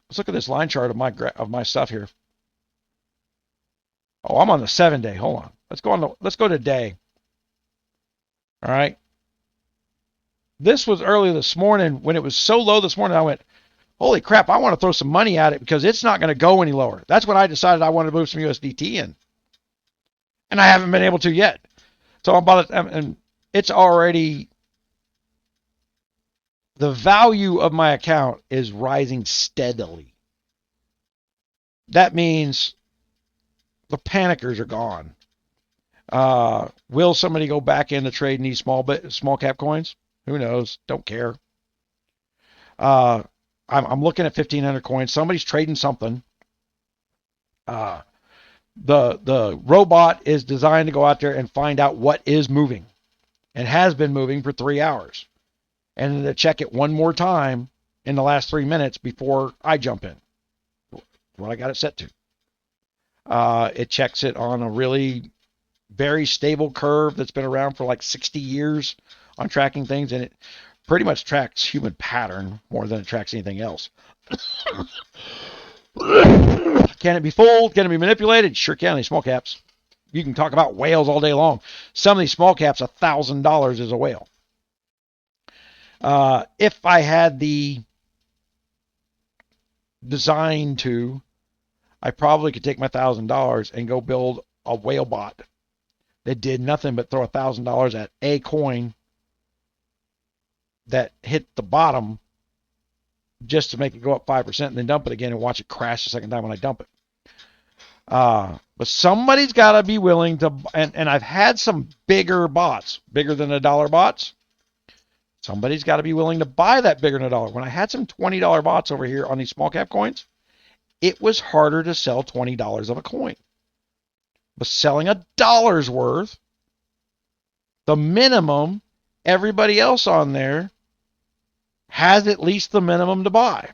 Let's look at this line chart of my stuff here. Oh, I'm on the 7-day. Hold on. Let's go to day. All right. This was early this morning. When it was so low this morning, I went, holy crap, I want to throw some money at it because it's not going to go any lower. That's when I decided I wanted to move some USDT in. And I haven't been able to yet. So and it's already, the value of my account is rising steadily. That means the panickers are gone. Will somebody go back into trading these small cap coins? Who knows? Don't care. I'm looking at 1,500 coins. Somebody's trading something. The robot is designed to go out there and find out what is moving, and has been moving for 3 hours, and then to check it one more time in the last 3 minutes before I jump in. What I got it set to. It checks it on a really very stable curve that's been around for like 60 years on tracking things, and it pretty much tracks human pattern more than it tracks anything else. Can it be fooled? Can it be manipulated? Sure can. These small caps. You can talk about whales all day long. Some of these small caps, $1,000 is a whale. If I had the design to, I probably could take my $1,000 and go build a whale bot that did nothing but throw $1,000 at a coin that hit the bottom just to make it go up 5% and then dump it again and watch it crash the second time when I dump it. But somebody's got to be willing to, and I've had some bigger bots, bigger than $1 bots. Somebody's got to be willing to buy that bigger than $1. When I had some $20 bots over here on these small cap coins, it was harder to sell $20 of a coin. But selling $1's worth, the minimum, everybody else on there has at least the minimum to buy.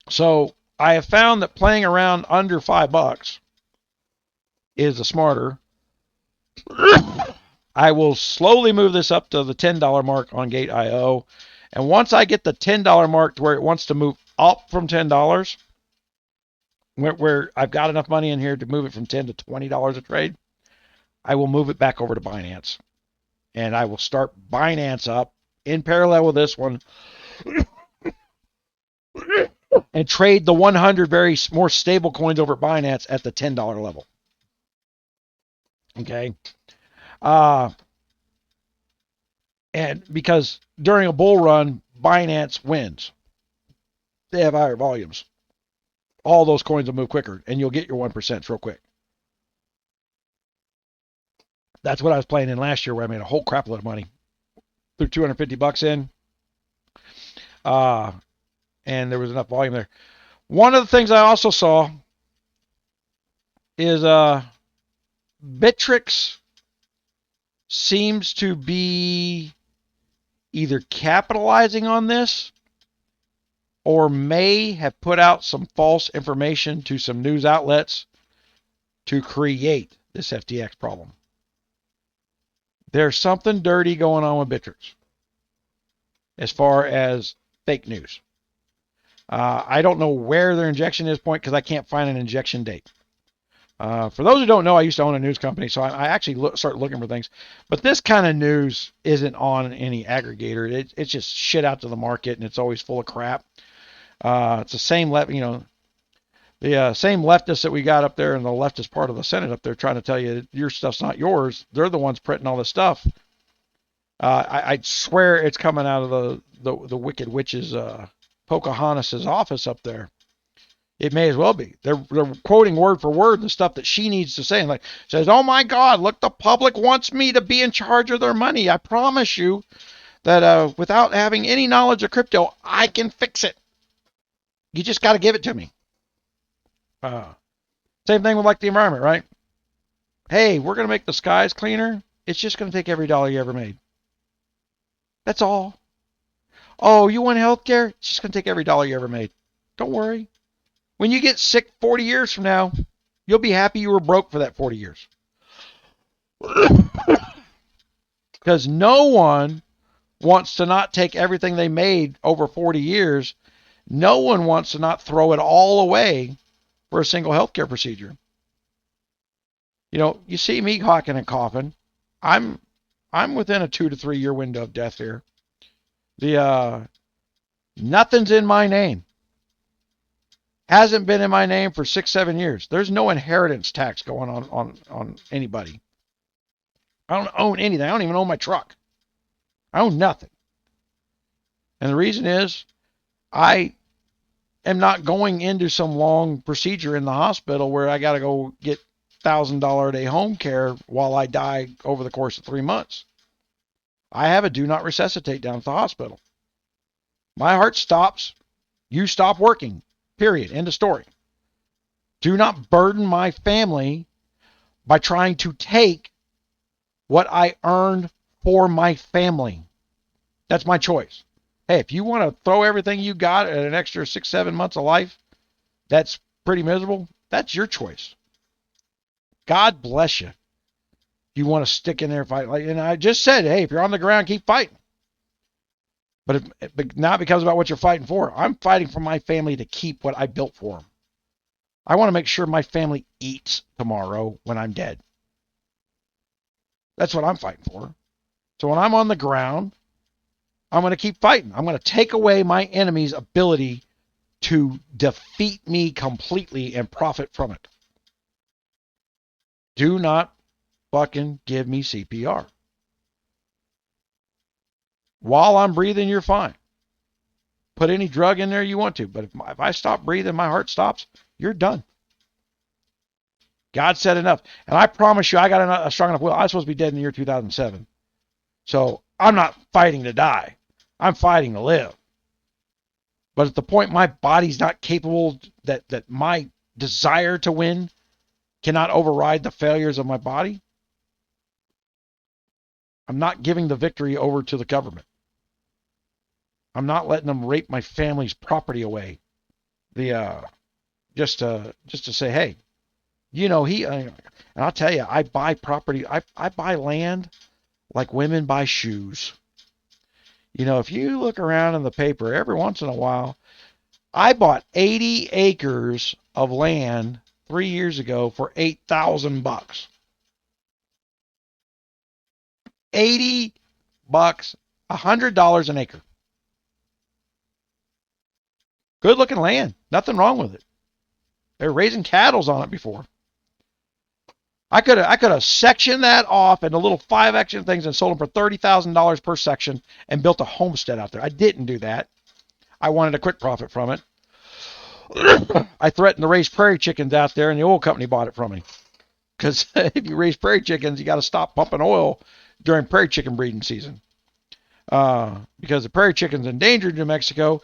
So I have found that playing around under $5 is the smarter. I will slowly move this up to the $10 mark on Gate.io. And once I get the $10 mark to where it wants to move up from $10, where I've got enough money in here to move it from $10 to $20 a trade, I will move it back over to Binance. And I will start Binance up in parallel with this one and trade the 100 very more stable coins over at Binance at the $10 level. Okay. And because during a bull run, Binance wins. They have higher volumes. All those coins will move quicker, and you'll get your 1% real quick. That's what I was playing in last year, where I made a whole crap load of money. Threw $250 in. And there was enough volume there. One of the things I also saw is Bittrex seems to be either capitalizing on this or may have put out some false information to some news outlets to create this FTX problem. There's something dirty going on with Bittrex as far as fake news. I don't know where their injection is point because I can't find an injection date. For those who don't know, I used to own a news company, so I actually start looking for things. But this kind of news isn't on any aggregator. It's just shit out to the market, and it's always full of crap. It's the same the same leftists that we got up there in the leftist part of the Senate up there trying to tell you your stuff's not yours. They're the ones printing all this stuff. I swear it's coming out of the Wicked Witch's Pocahontas's office up there. It may as well be. They're quoting word for word the stuff that she needs to say. And says, "Oh my God, look, the public wants me to be in charge of their money. I promise you, that without having any knowledge of crypto, I can fix it. You just got to give it to me. Same thing with like the environment, right? Hey, we're going to make the skies cleaner. It's just going to take every dollar you ever made. That's all. Oh, you want healthcare? It's just going to take every dollar you ever made. Don't worry. When you get sick 40 years from now, you'll be happy you were broke for that 40 years. Because no one wants to not take everything they made over 40 years. No one wants to not throw it all away for a single healthcare procedure. You know, you see me hawking and coughing. I'm within a 2 to 3 year window of death here. Nothing's in my name. Hasn't been in my name for 6, 7 years. There's no inheritance tax going on anybody. I don't own anything. I don't even own my truck. I own nothing. And the reason is I am not going into some long procedure in the hospital where I got to go get $1,000 a day home care while I die over the course of 3 months. I have a do not resuscitate down at the hospital. My heart stops. You stop working. Period. End of story. Do not burden my family by trying to take what I earned for my family. That's my choice. Hey, if you want to throw everything you got at an extra 6, 7 months of life, that's pretty miserable. That's your choice. God bless you. You want to stick in there and fight. And I just said, hey, if you're on the ground, keep fighting. But not because about what you're fighting for. I'm fighting for my family to keep what I built for them. I want to make sure my family eats tomorrow when I'm dead. That's what I'm fighting for. So when I'm on the ground, I'm going to keep fighting. I'm going to take away my enemy's ability to defeat me completely and profit from it. Do not fucking give me CPR. While I'm breathing, you're fine. Put any drug in there you want to, but if I stop breathing, my heart stops, you're done. God said enough. And I promise you, I got a strong enough will. I was supposed to be dead in the year 2007. So I'm not fighting to die. I'm fighting to live. But at the point my body's not capable, that my desire to win cannot override the failures of my body, I'm not giving the victory over to the government. I'm not letting them rape my family's property away. Just to say, hey, you know, and I'll tell you, I buy property, I buy land like women buy shoes. You know, if you look around in the paper every once in a while, I bought 80 acres of land 3 years ago for $8,000. $80, $100 an acre. Good looking land. Nothing wrong with it. They were raising cattle on it before. I could have sectioned that off into little 5-section things and sold them for $30,000 per section and built a homestead out there. I didn't do that. I wanted a quick profit from it. I threatened to raise prairie chickens out there, and the oil company bought it from me. Because if you raise prairie chickens, you got to stop pumping oil during prairie chicken breeding season. Because the prairie chicken's endangered in New Mexico.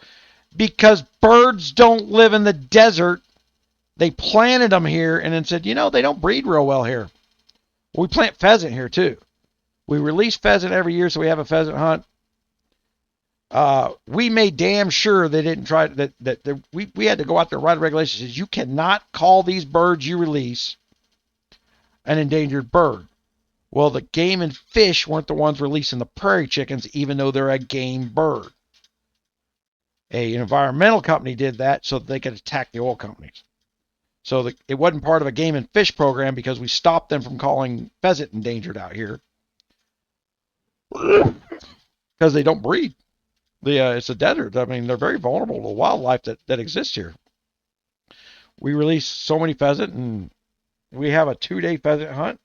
Because birds don't live in the desert. They planted them here and then said, you know, they don't breed real well here. Well, we plant pheasant here too. We release pheasant every year, so we have a pheasant hunt. We made damn sure they didn't try that. We had to go out there and write a regulation that says you cannot call these birds you release an endangered bird. Well, the game and fish weren't the ones releasing the prairie chickens, even though they're a game bird. An environmental company did that so that they could attack the oil companies. So it wasn't part of a game and fish program because we stopped them from calling pheasant endangered out here. Because they don't breed. It's a desert. I mean, they're very vulnerable to the wildlife that exists here. We release so many pheasant, and we have a 2-day pheasant hunt.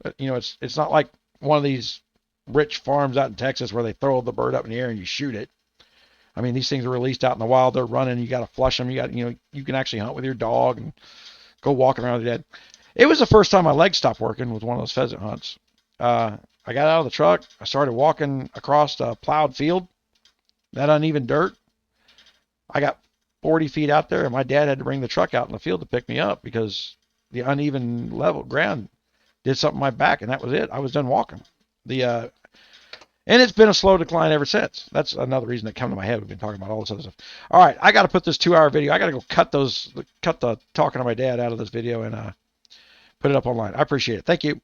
But, you know, it's not like one of these rich farms out in Texas where they throw the bird up in the air and you shoot it. I mean, these things are released out in the wild. They're running. You got to flush them. You can actually hunt with your dog and go walking around the dead. It was the first time my legs stopped working with one of those pheasant hunts. I I got out of the truck. I started walking across a plowed field, that uneven dirt. I got 40 feet out there, and my dad had to bring the truck out in the field to pick me up because the uneven level ground did something to my back, and that was it. I was done walking. And it's been a slow decline ever since. That's another reason that come to my head. We've been talking about all this other stuff. All right, I got to put this 2-hour video. I got to go cut the talking to my dad out of this video and put it up online. I appreciate it. Thank you.